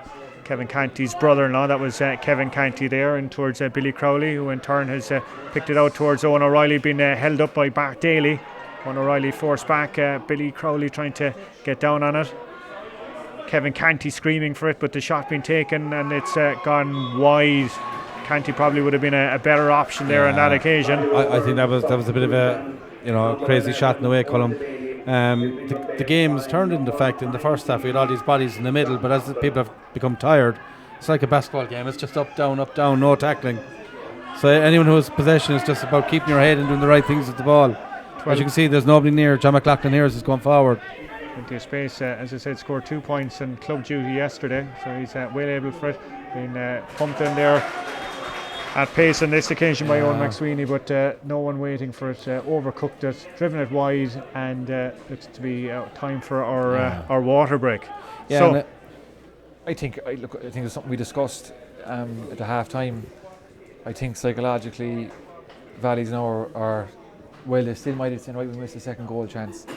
Kevin Canty's brother-in-law. That was Kevin Canty there, and towards Billy Crowley, who in turn has picked it out towards Owen O'Reilly, being held up by Bart Daly. Owen O'Reilly forced back, Billy Crowley trying to get down on it. Kevin Canty screaming for it, but the shot being taken, and it's gone wide. Canty probably would have been a better option there on that occasion. I think that was a bit of a crazy shot in the way, Colm. The game's turned into fact in the first half. We had all these bodies in the middle, but as the people have become tired, it's like a basketball game. It's just up, down, no tackling. So anyone who has possession is just about keeping your head and doing the right things with the ball. As you can see, there's nobody near. John McLaughlin here is going forward. Into space, as I said, scored 2 points in club duty yesterday, so he's well able for it. Been pumped in there at pace on this occasion by Owen McSweeney, but no one waiting for it. Overcooked it, driven it wide, and looks to be time for our water break. Yeah, so I think it's something we discussed at the half time. I think psychologically, Valleys now are well, they still might have said, right, we missed a second goal chance,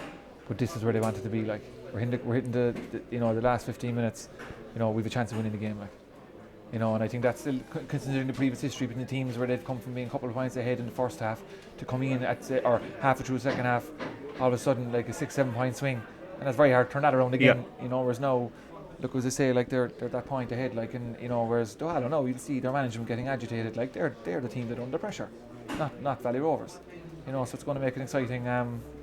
but this is where they wanted to be. Like we're hitting the the last 15 minutes. We've a chance of winning the game. Like. And I think that's still, considering the previous history between the teams where they've come from being a couple of points ahead in the first half to coming in at or halfway through the second half, all of a sudden like a 6-7 point swing, and that's very hard to turn that around again. Whereas now, look, as I say, like they're that point ahead, like, and whereas I don't know, you see their management getting agitated, like they're the team that are under pressure, not Valley Rovers. So it's going to make an exciting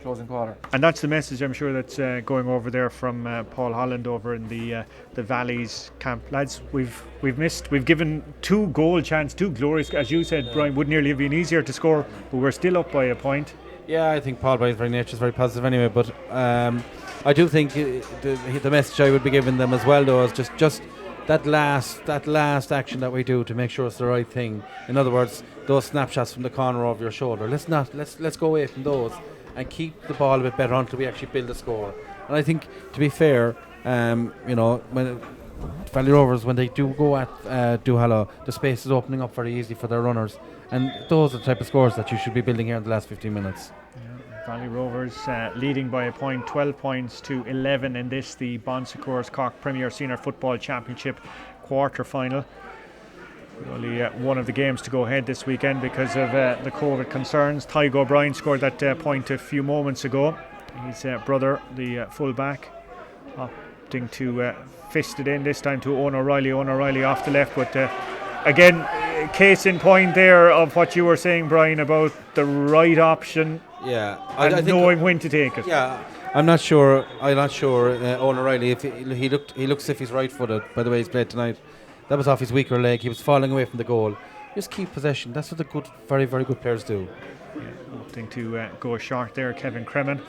closing quarter. And that's the message, I'm sure, that's going over there from Paul Holland over in the Valleys camp. Lads, we've given 2 goal chances, 2 glorious, as you said, Brian, would nearly have been easier to score, but we're still up by a point. Yeah, I think Paul by his very nature is very positive anyway, but I do think the message I would be giving them as well, though, is just that last action that we do to make sure it's the right thing. In other words, those snapshots from the corner of your shoulder. Let's go away from those and keep the ball a bit better until we actually build a score. And I think, to be fair, when Valley Rovers, when they do go at Duhallow, the space is opening up very easily for their runners, and those are the type of scores that you should be building here in the last 15 minutes. Valley Rovers leading by a point, 12 points to 11 in this, the Bon Secours Cork Premier Senior Football Championship quarter-final. Only one of the games to go ahead this weekend because of the COVID concerns. Tygo O'Brien scored that point a few moments ago. His brother, the full-back, opting to fist it in this time to Owen O'Reilly. Owen O'Reilly off the left, but again, case in point there of what you were saying, Brian, about the right option. Yeah, I think knowing when to take it. Yeah, I'm not sure. Owen O'Reilly, if he looks as if he's right-footed by the way he's played tonight. That was off his weaker leg. He was falling away from the goal. Just keep possession. That's what the good, very, very good players do. Yeah, opting to go short there, Kevin Cremin.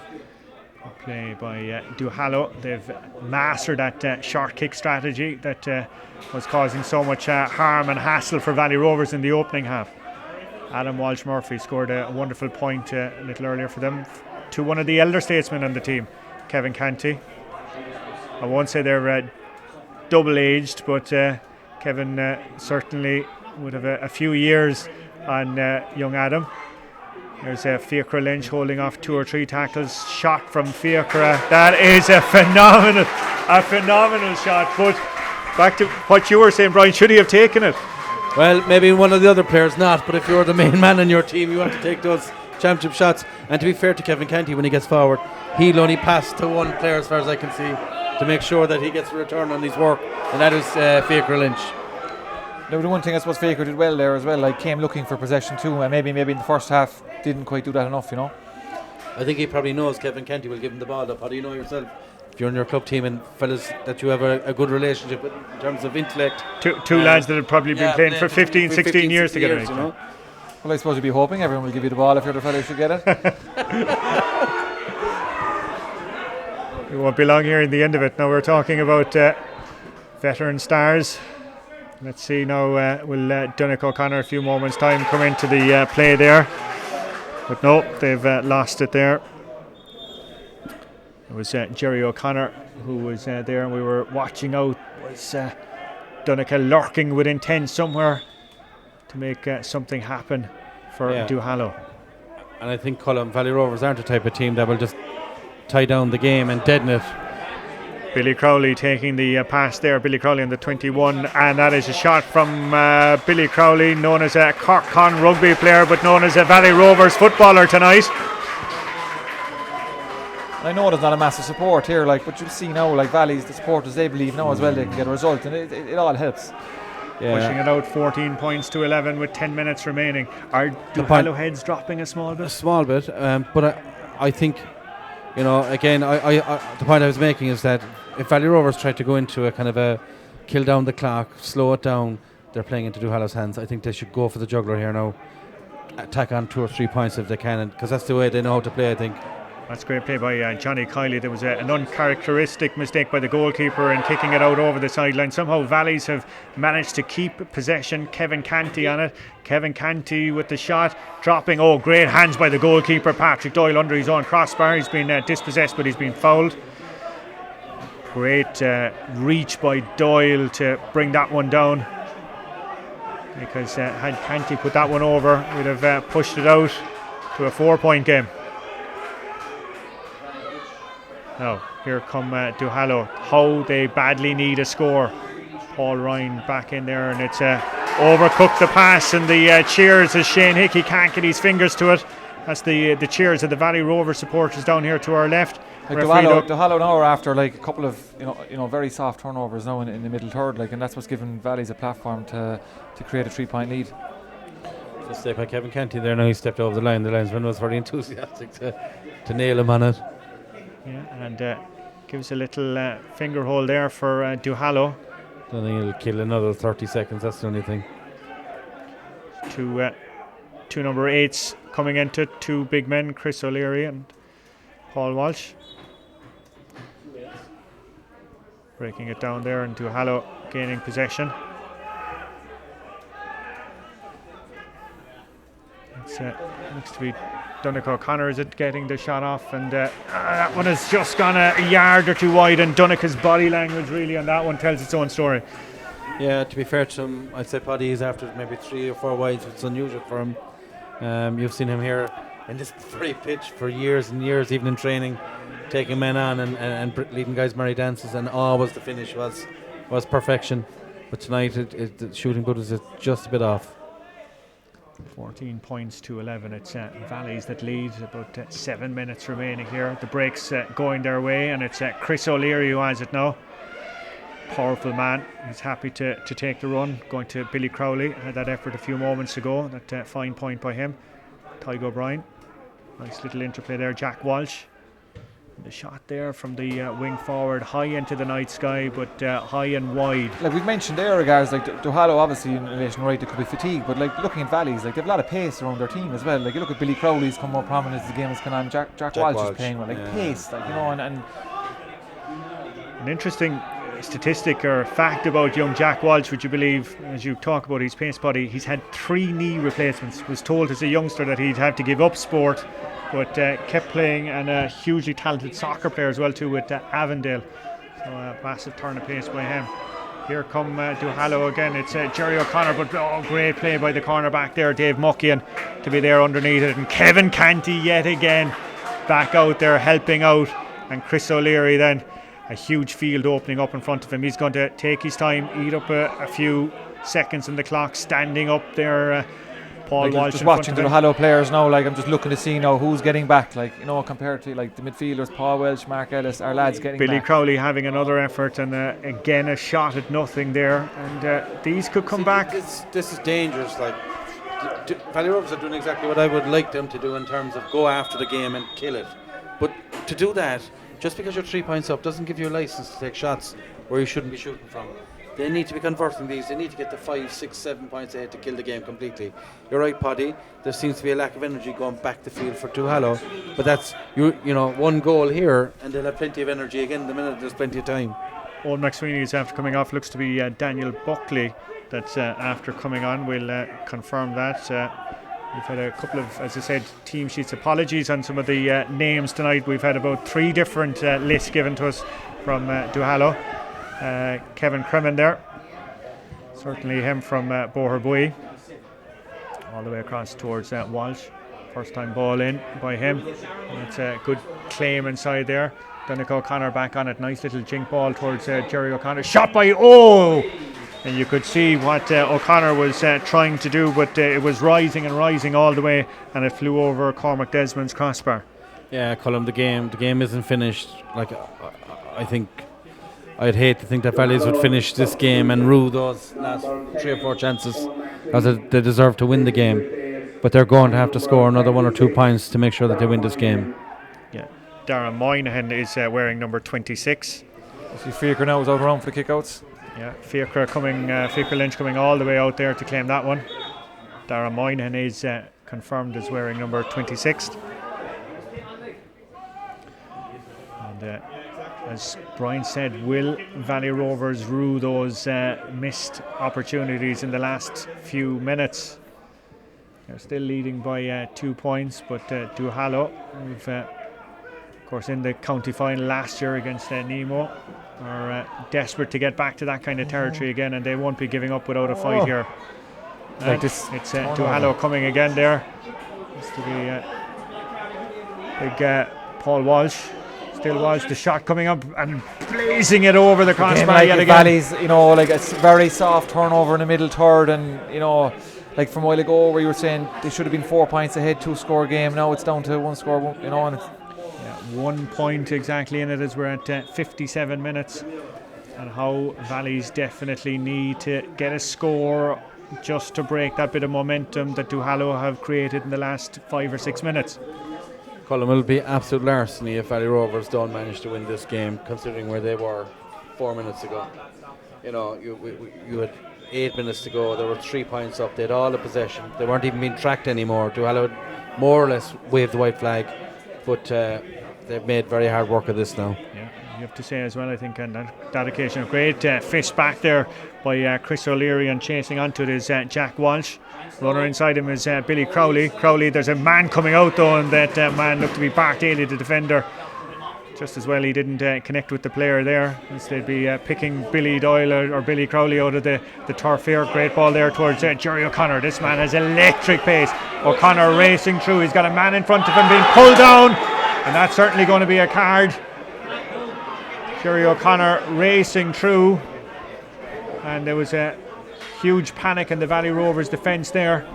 Play by Duhallow. They've mastered that short kick strategy that was causing so much harm and hassle for Valley Rovers in the opening half. Adam Walsh-Murphy scored a wonderful point a little earlier for them to one of the elder statesmen on the team, Kevin Canty. I won't say they're double-aged, but Kevin certainly would have a few years on young Adam. There's Fiacre Lynch holding off 2 or 3 tackles. Shot from Fiacre. That is a phenomenal shot. But back to what you were saying, Brian, should he have taken it? Well, maybe one of the other players not, but if you're the main man in your team, you want to take those championship shots. And to be fair to Kevin Canty, when he gets forward, he'll only pass to one player as far as I can see to make sure that he gets a return on his work, and that is Fiacre Lynch. Now, the one thing I suppose Fiacre did well there as well, like came looking for possession too, and maybe in the first half didn't quite do that enough, I think he probably knows Kevin Canty will give him the ball up. How do you know yourself? If you're in your club team and fellas that you have a good relationship with in terms of intellect. Two lads that have probably been playing for 15, 16 years together. Well, I suppose you'd be hoping everyone will give you the ball if you're the fellow who should get it. We won't be long here in the end of it. Now we're talking about veteran stars. Let's see now, will Donnacha O'Connor a few moments time come into the play there, but no, they've lost it there. It was Jerry O'Connor who was there, and we were watching out. Was Donnacha lurking with intent somewhere to make something happen for Duhallow? And I think Valley Rovers aren't the type of team that will just tie down the game and deaden it. Billy Crowley taking the pass there. Billy Crowley on the 21, and that is a shot from Billy Crowley, known as a Cork Con rugby player, but known as a Valley Rovers footballer tonight. I know there's not a massive support here, but you'll see now, Valley's, the supporters, they believe now as well they can get a result, and it all helps. Yeah. Pushing it out 14 points to 11 with 10 minutes remaining. Are Duhallow heads dropping a small bit? A small bit, but I think, again, the point I was making is that if Valley Rovers try to go into a kind of a kill down the clock, slow it down, they're playing into Duhallow's hands. I think they should go for the juggler here now, attack on 2 or 3 points if they can, because that's the way they know how to play, I think. That's great play by Johnny Kiley. There was an uncharacteristic mistake by the goalkeeper in kicking it out over the sideline. Somehow Valleys have managed to keep possession. Kevin Canty on it. Kevin Canty with the shot, dropping. Oh, great hands by the goalkeeper, Patrick Doyle, under his own crossbar. He's been dispossessed, but he's been fouled. Great reach by Doyle to bring that one down, because had Canty put that one over, we'd have pushed it out to a 4-point game. Now, here come Duhallow. How they badly need a score. Paul Ryan back in there, and it's overcooked the pass, and the cheers as Shane Hickey can't get his fingers to it. That's the cheers of the Valley Rover supporters down here to our left. Duhallow now are after a couple of very soft turnovers now in the middle third, and that's what's given Valleys a platform to create a 3-point lead. Just step by Kevin Canty there now. He stepped over the line. The linesman was very enthusiastic to nail him on it. Yeah, and gives a little finger hole there for Duhallow. Don't think he'll kill another 30 seconds. That's the only thing. Two number 8s coming into 2 big men, Chris O'Leary and Paul Walsh. Breaking it down there, and Duhallow gaining possession. It's looks to be Donnacha O'Connor, is it, getting the shot off, and that one has just gone a yard or two wide, and Donnacha's body language really on that one tells its own story. Yeah, to be fair to him, I'd say Paddy is after maybe 3 or 4 wides, which is unusual for him. You've seen him here in this very pitch for years and years, even in training, taking men on and leading guys merry dances, and always the finish was perfection. But tonight, the shooting good was just a bit off. 14 points to 11. It's Valleys that lead. About 7 minutes remaining here. The break's going their way, and it's Chris O'Leary who has it now. Powerful man. He's happy to take the run. Going to Billy Crowley. Had that effort a few moments ago. That fine point by him. Tygo O'Brien. Nice little interplay there. Jack Walsh. The shot there from the wing forward, high into the night sky, but high and wide. Like we've mentioned there, regards like Duhallow, obviously in relation right, there could be fatigue, but like looking at Valleys, like they have a lot of pace around their team as well. Like you look at Billy Crowley's come more prominent as the game has gone on. Jack Walsh is playing well, like pace, like and an interesting statistic or fact about young Jack Walsh, would you believe, as you talk about his pace body, he's had 3 knee replacements. Was told as a youngster that he'd have to give up sport, but kept playing, and a hugely talented soccer player as well too with Avondale. So a massive turn of pace by him. Here come Duhallow again. It's Jerry O'Connor, but great play by the cornerback there, Dave Muckian, to be there underneath it. And Kevin Canty yet again back out there helping out, and Chris O'Leary then. A huge field opening up in front of him. He's going to take his time, eat up a few seconds on the clock, standing up there. Paul like Walsh just in watching front the of him. Duhallow players now, like I'm just looking to see now who's getting back, like compared to like the midfielders, Paul Welsh, Mark Ellis, our lads getting Billy back. Crowley having another effort, and again a shot at nothing there, and these could come back. This is dangerous. Like Valley Rovers are doing exactly what I would like them to do in terms of go after the game and kill it. But to do that, just because you're 3 points up doesn't give you a license to take shots where you shouldn't be shooting from. They need to be converting these. They need to get the 5, 6, 7 points ahead to kill the game completely. You're right, Paddy. There seems to be a lack of energy going back the field for Duhallow, but that's you know, one goal here, and they'll have plenty of energy again the minute there's plenty of time. Old McSweeney is after coming off. Looks to be Daniel Buckley that's after coming on. We'll confirm that. We've had a couple of, as I said, team sheets. Apologies on some of the names tonight. We've had about 3 different lists given to us from Duhallow. Kevin Cremen there, certainly him from Boherbue, all the way across towards Walsh. First time ball in by him. It's a good claim inside there. Donnacha O'Connor back on it. Nice little jink ball towards Jerry O'Connor. Shot by and you could see what O'Connor was trying to do, but it was rising and rising all the way, and it flew over Cormac Desmond's crossbar. Yeah, Colm, the game isn't finished. Like I think I'd hate to think that Valleys would finish this game and rue those last 3 or 4 chances, because they deserve to win the game, but they're going to have to score another 1 or 2 points to make sure that they win this game. Yeah, Darren Moynihan is wearing number 26. See Fiacre now is out around for the kickouts. Yeah, Fiacre Lynch coming all the way out there to claim that one. Darren Moynihan is confirmed as wearing number 26. And as Brian said, will Valley Rovers rue those missed opportunities in the last few minutes? They're still leading by 2 points, but Duhallow, who've, of course, in the county final last year against Nemo, are desperate to get back to that kind of territory again, and they won't be giving up without a fight here. Like this, it's Duhallow coming again there. It's to be big Paul Walsh. Still Walsh, the shot coming up and blazing it over the crossbar like yet again. Valleys, like it's very soft turnover in the middle third, and like from a while ago where you were saying they should have been 4 points ahead, 2-score game. Now it's down to 1 score, and it's 1 point exactly in it as we're at 57 minutes, and how Valleys definitely need to get a score just to break that bit of momentum that Duhallow have created in the last 5 or 6 minutes. Colm, it'll be absolute larceny if Valley Rovers don't manage to win this game, considering where they were 4 minutes ago. You had 8 minutes to go. There were 3 points up. They had all the possession. They weren't even being tracked anymore. Duhallow more or less waved the white flag, but they've made very hard work of this now. Yeah, You have to say as well, I think, on that occasion, a great fist back there by Chris O'Leary, and chasing onto it is Jack Walsh. Runner inside him is Billy Crowley. There's a man coming out though, and that man looked to be Bart Daly, the defender. Just as well he didn't connect with the player there. Instead be picking Billy Doyle or Billy Crowley out of the turf here. Great ball there towards Jerry O'Connor. This man has electric pace. O'Connor racing through. He's got a man in front of him being pulled down, and that's certainly going to be a card. Jerry O'Connor racing through, and there was a huge panic in the Valley Rovers defence there,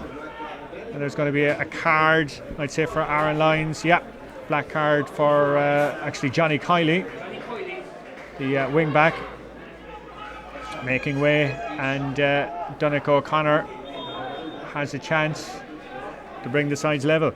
and there's going to be a card, I'd say, for Aaron Lyons. Yeah, black card for actually Johnny Kiley, the wing back, making way, and Donnacha O'Connor has a chance to bring the sides level.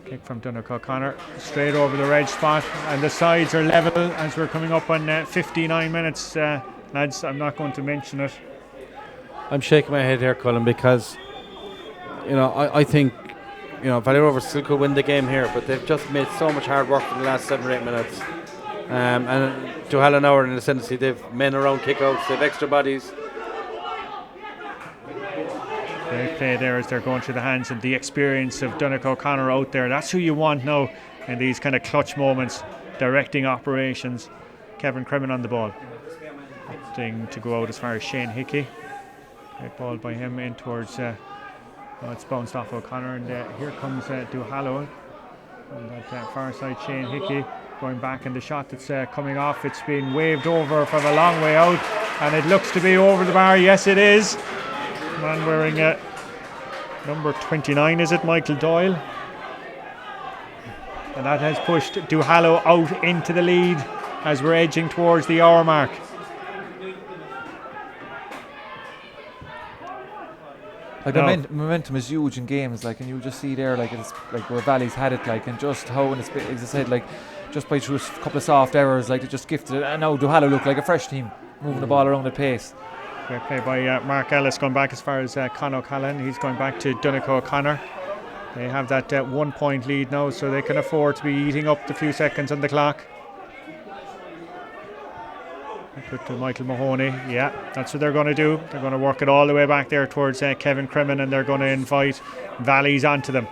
Kick from Donnacha O'Connor, straight over the red spot, and the sides are level as we're coming up on 59 minutes. Lads, I'm not going to mention it. I'm shaking my head here, Colin, because I think Valley Rovers still could win the game here, but they've just made so much hard work for the last 7 or 8 minutes. And Duhallow now are in the ascendancy. They've men around kickouts, they've extra bodies. Great play there as they're going through the hands, and the experience of Donnacha O'Connor out there. That's who you want now in these kind of clutch moments, directing operations. Kevin Crimmin on the ball. Thing to go out as far as Shane Hickey. Great ball by him in towards it's bounced off O'Connor, and here comes Duhallow on that far side. Shane Hickey going back, and the shot that's coming off, it's been waved over from a long way out, and it looks to be over the bar. Yes, it is. Man wearing number 29, is it, Michael Doyle? And that has pushed Duhallow out into the lead as we're edging towards the hour mark. Like the momentum is huge in games, like, and you just see there, like, it's like where Valley's had it, like, and just how, as I said, like, just by through a couple of soft errors, like, they just gifted it, and now Duhallow look like a fresh team, moving the ball around at pace. Great play by Mark Ellis, going back as far as Con O'Callaghan. He's going back to Donnacha O'Connor. They have that 1 point lead now, so they can afford to be eating up the few seconds on the clock. Put to Michael Mahoney. Yeah, that's what they're going to do. They're going to work it all the way back there towards Kevin Crimmin, and they're going to invite Valleys onto them.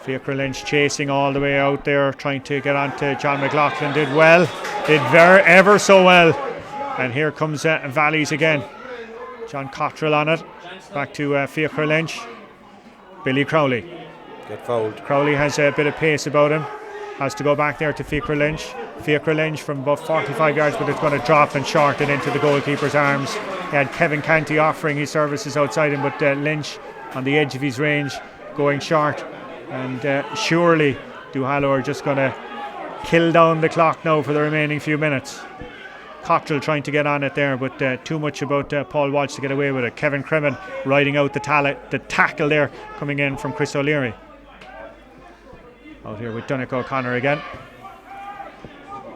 Fiacre Lynch chasing all the way out there, trying to get onto John McLaughlin. Did ever so well. And here comes Valleys again. John Cottrell on it. Back to Fiacre Lynch. Billy Crowley. Get fouled. Crowley has a bit of pace about him. Has to go back there to Fiacre Lynch. Fiacre Lynch from about 45 yards, but it's going to drop and short it into the goalkeeper's arms. He had Kevin Canty offering his services outside him, but Lynch on the edge of his range going short. And surely Duhallow are just going to kill down the clock now for the remaining few minutes. Cottrell trying to get on it there, but too much about Paul Walsh to get away with it. Kevin Crimmin riding out the tackle there, coming in from Chris O'Leary. Out here with Donnacha O'Connor again.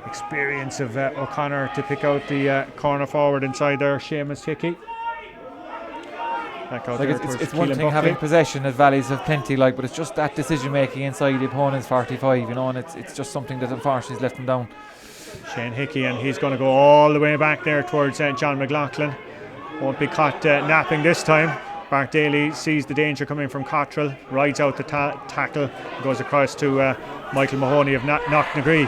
Experience of O'Connor to pick out the corner forward inside there, Seamus Hickey. Like it's one thing having possession as Valleys have plenty, like, but it's just that decision making inside the opponent's 45, and it's just something that unfortunately has left them down. Shane Hickey, and he's going to go all the way back there towards John McLaughlin. Won't be caught napping this time. Bart Daly sees the danger coming from Cottrell, rides out the tackle, goes across to Michael Mahoney of Knocknagree.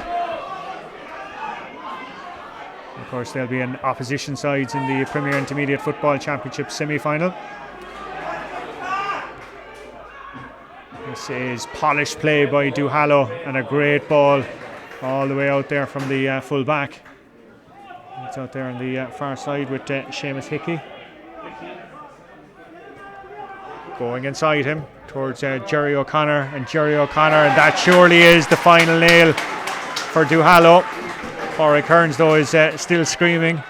Of course, there'll be an opposition sides in the Premier Intermediate Football Championship semi-final. This is polished play by Duhallow, and a great ball all the way out there from the full back. It's out there on the far side with Seamus Hickey. Going inside him towards Jerry O'Connor, and that surely is the final nail for Duhallow. Corey Kearns though is still screaming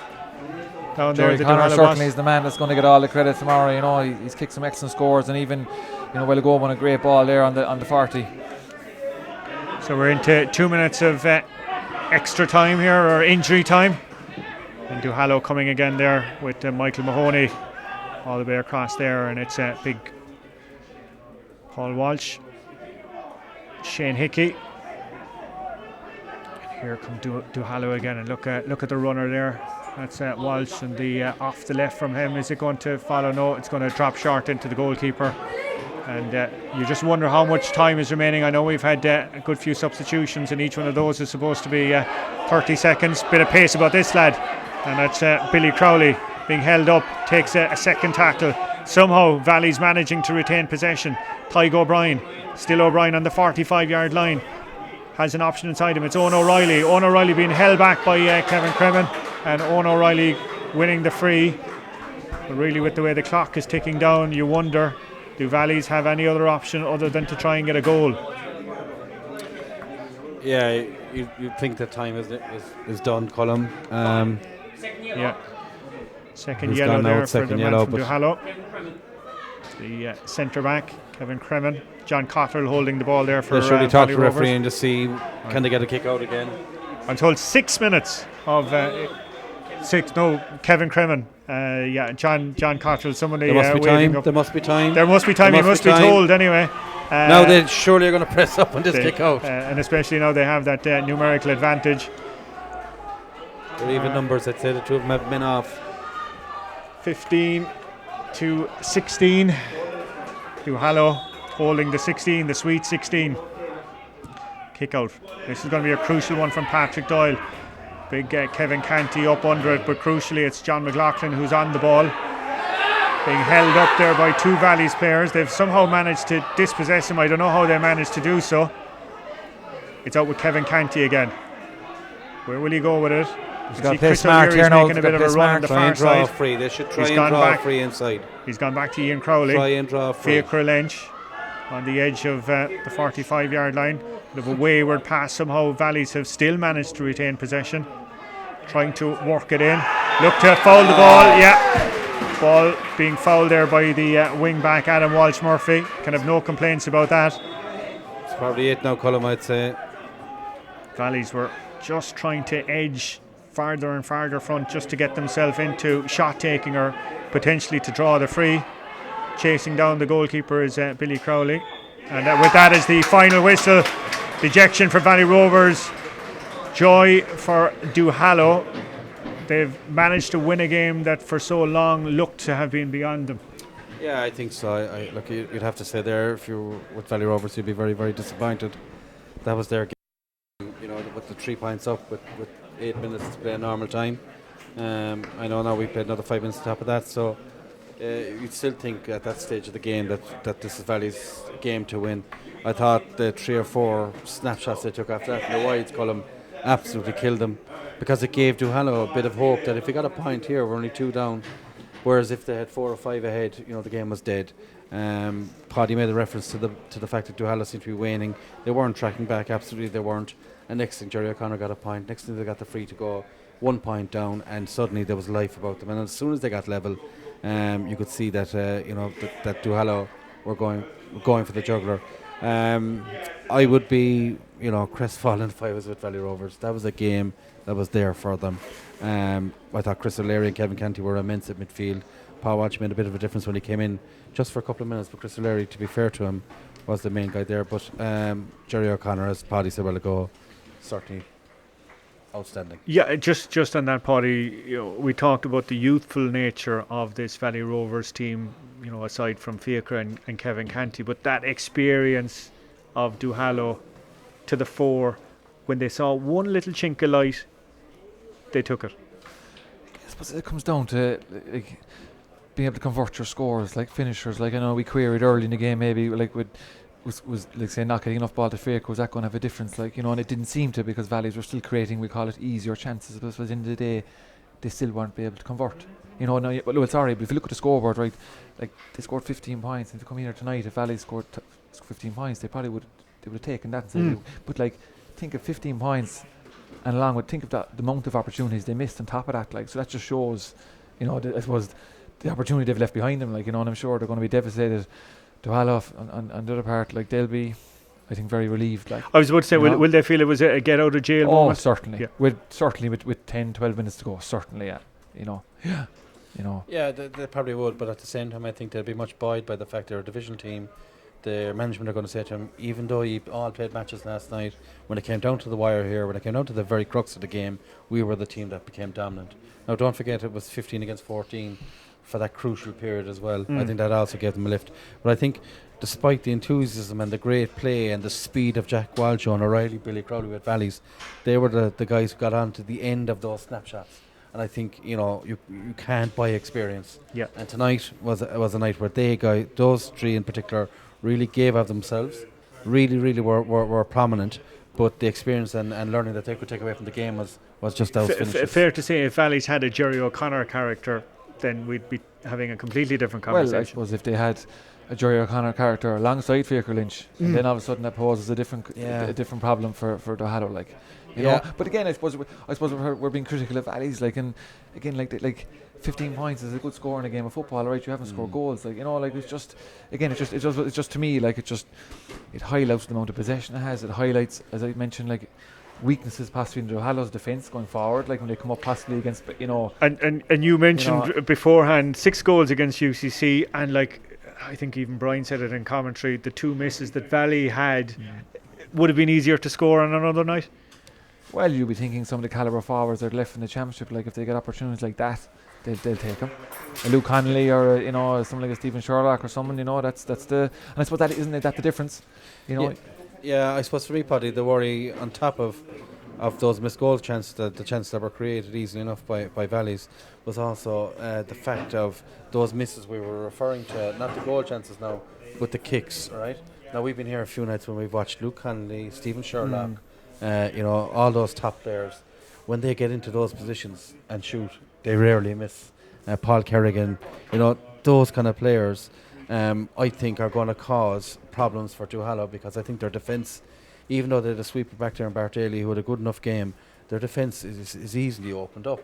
down Jerry there. O'Connor certainly is the man that's going to get all the credit tomorrow. You know, he's kicked some excellent scores, and even, you know, well ago won a great ball there on the 40. So we're into 2 minutes of extra time here, or injury time. And Duhallow coming again there with Michael Mahoney all the way across there, and it's a big Paul Walsh, Shane Hickey. And here come Duhallow again, and look at the runner there. That's Walsh, and the off the left from him. Is it going to follow? No, it's going to drop short into the goalkeeper. And you just wonder how much time is remaining. I know we've had a good few substitutions, and each one of those is supposed to be 30 seconds. Bit of pace about this lad. And that's Billy Crowley being held up, takes a second tackle. Somehow Valley's managing to retain possession. Tyg O'Brien, still O'Brien on the 45-yard line. Has an option inside him. It's Owen O'Reilly. Owen O'Reilly being held back by Kevin Cremin. And Owen O'Reilly winning the free. But really, with the way the clock is ticking down, you wonder, do Valleys have any other option other than to try and get a goal? Yeah, you think that time is done, Colm. Yeah. Second yellow there for the man from Duhallow. The centre back, Kevin Cremin. John Cottrell holding the ball there for they surely talk to the Rovers. referee and just see can they get a kick out again. I'm told 6 minutes of Kevin Cremin. John Cottrell. Someone there must be time. There must be time. There must be time. He must be told anyway. Now they surely are going to press up and just kick out. And especially now they have that numerical advantage. They're even numbers. I'd say the two of them have been off. 15 to 16. Duhallow holding the 16, the sweet 16. Kick out. This is going to be a crucial one from Patrick Doyle. Big Kevin Canty up under it, but crucially it's John McLaughlin who's on the ball. Being held up there by two Valleys players. They've somehow managed to dispossess him. I don't know how they managed to do so. It's out with Kevin Canty again. Where will he go with it? He's got to play smart here now. Making a bit of a run on the far side. Free. They should try and draw free inside. He's gone back to Ian Crowley. Try and draw free. Fiacre Lynch on the edge of the 45-yard line. Bit of a wayward pass. Somehow Valleys have still managed to retain possession. Trying to work it in. Look to foul the ball. Yeah. Ball being fouled there by the wing back Adam Walsh Murphy. Can have no complaints about that. It's probably it now, Colm, I'd say. Valleys were just trying to edge farther and farther front just to get themselves into shot taking or potentially to draw the free. Chasing down the goalkeeper is Billy Crowley. And with that is the final whistle. Dejection for Valley Rovers. Joy for Duhallow. They've managed to win a game that for so long looked to have been beyond them. Yeah, I think so. Look, you'd have to say there, if you were with Valley Rovers, you'd be very, very disappointed. That was their game, with the 3 points up with 8 minutes to play normal time. I know now we played another 5 minutes on top of that, so you'd still think at that stage of the game that this is Valley's game to win. I thought the 3 or 4 snapshots they took after that in the wides column absolutely killed them, because it gave Duhallow a bit of hope that if we got a point here, we're only 2 down, whereas if they had 4 or 5 ahead, the game was dead. Paddy made a reference to the fact that Duhallow seemed to be waning. They weren't tracking back, absolutely they weren't. And next thing, Jerry O'Connor got a point. Next thing, they got the free to go, 1 point down, and suddenly there was life about them. And as soon as they got level, you could see that that Duhallow were going for the juggler. I would be crestfallen if I was with Valley Rovers. That was a game that was there for them. I thought Chris O'Leary and Kevin Canty were immense at midfield. Paul Walsh made a bit of a difference when he came in just for a couple of minutes, but Chris O'Leary, to be fair to him, was the main guy there. But Jerry O'Connor, as Paddy said a while ago, certainly outstanding. Yeah, just on that, Paddy, we talked about the youthful nature of this Valley Rovers team, aside from Fiacre and Kevin Canty, but that experience of Duhallow to the fore, when they saw one little chink of light, they took it. I suppose it comes down to being able to convert your scores, like finishers. Like I know we queried early in the game, maybe was like say not getting enough ball to Fiacre, was that going to have a difference? And it didn't seem to, because Valleys were still creating, we call it easier chances, but at the end of the day they still weren't be able to convert. Sorry, but if you look at the scoreboard, right, like they scored 15 points, and if you come here tonight, if Valleys scored 15 points, they would have taken that and said, but think of 15 points, and along with think of the amount of opportunities they missed on top of that, so that just shows, I suppose the opportunity they've left behind them, and I'm sure they're going to be devastated. Duhallow on the other part, they'll be, I think, very relieved. I was about to say, will they feel it was a get out of jail moment? Certainly. Yeah. With 10, 12 minutes to go, certainly, yeah. Yeah. you know. Yeah, they probably would, but at the same time, I think they'll be much buoyed by the fact they're a division team. The management are going to say to him, even though you all played matches last night, when it came down to the wire here, when it came down to the very crux of the game, we were the team that became dominant. Now, don't forget, it was 15 against 14 for that crucial period as well. I think that also gave them a lift. But I think, despite the enthusiasm and the great play and the speed of Jack Walsh, John O'Reilly, Billy Crowley with Valleys, they were the guys who got on to the end of those snapshots. And I think, you know, you can't buy experience. Yeah. And tonight was a night where those three in particular, really gave of themselves, really were prominent, but the experience and learning that they could take away from the game was just those finishes. Fair to say, if Valley's had a Jerry O'Connor character, then we'd be having a completely different conversation. Well, I suppose if they had a Jerry O'Connor character alongside Faker Lynch, and then all of a sudden that poses a different problem for Duhallow, like, you know. But again, I suppose we're being critical of Valleys, like, and again, like 15 points is a good score in a game of football, right? You haven't scored goals, like, you know, like, it's just to me, like, it highlights the amount of possession it has. It highlights, as I mentioned, like, weaknesses possibly in Duhallow's defence going forward, like when they come up possibly against, you know. And you mentioned beforehand 6 goals against UCC, and like I think even Brian said it in commentary, the 2 misses that Valley had would have been easier to score on another night. Well, you'll be thinking some of the calibre forwards that are left in the championship, like if they get opportunities like that, they'll take them. A Luke Connolly or you know, someone like a Stephen Sherlock or someone, you know, that's the, and I suppose that isn't that the difference, you know. Yeah, I suppose for me, Paddy, the worry on top of those missed goal chances, the chances that were created easily enough by Valleys, was also the fact of those misses we were referring to, not the goal chances now, but the kicks, right? Now, we've been here a few nights when we've watched Luke Connolly, Stephen Sherlock, you know, all those top players. When they get into those positions and shoot, they rarely miss. Paul Kerrigan, you know, those kind of players, I think are going to cause problems for Duhallow, because I think their defence, even though they had a sweeper back there in Bart Daly who had a good enough game, their defence is easily opened up.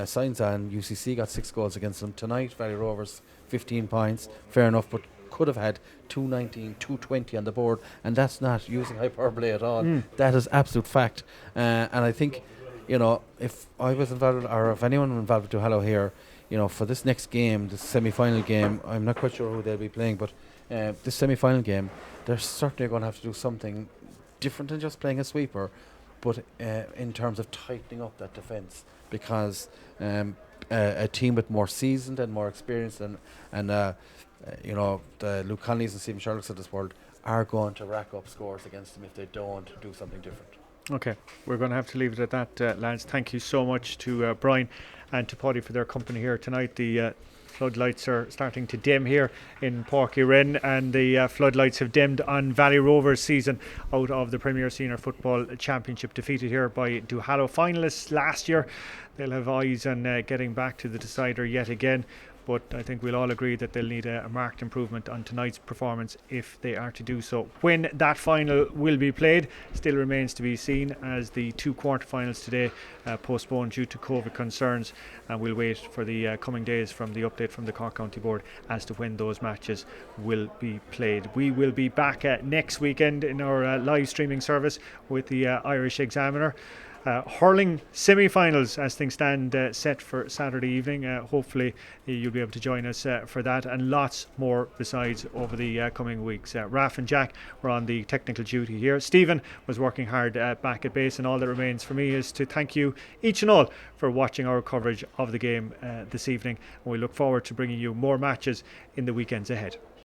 Signs on UCC got 6 goals against them tonight. Valley Rovers 15 points, fair enough, but could have had 219, 220 on the board, and that's not using hyperbole at all. That is absolute fact. And I think, you know, if I was involved, or if anyone involved with Duhallow here, you know, for this next game, this semi-final game, I'm not quite sure who they'll be playing, but this semi-final game, they're certainly going to have to do something different than just playing a sweeper, but in terms of tightening up that defence, because a team with more seasoned and more experience and you know, the Luke Conleys and Stephen Sherlocks of this world are going to rack up scores against them if they don't do something different. Okay, we're going to have to leave it at that, lads. Thank you so much to Brian and to Paddy for their company here tonight. The floodlights are starting to dim here in Páirc Uí Rinn, and the floodlights have dimmed on Valley Rovers' season out of the Premier Senior Football Championship, defeated here by Duhallow, finalists last year. They'll have eyes on getting back to the decider yet again, but I think we'll all agree that they'll need a marked improvement on tonight's performance if they are to do so. When that final will be played still remains to be seen, as the 2 quarterfinals today postponed due to COVID concerns, and we'll wait for the coming days from the update from the Cork County Board as to when those matches will be played. We will be back next weekend in our live streaming service with the Irish Examiner. Hurling semi-finals as things stand set for Saturday evening. Hopefully you'll be able to join us for that, and lots more besides over the coming weeks. Raf and Jack were on the technical duty here. Stephen was working hard back at base, and all that remains for me is to thank you each and all for watching our coverage of the game this evening, and we look forward to bringing you more matches in the weekends ahead.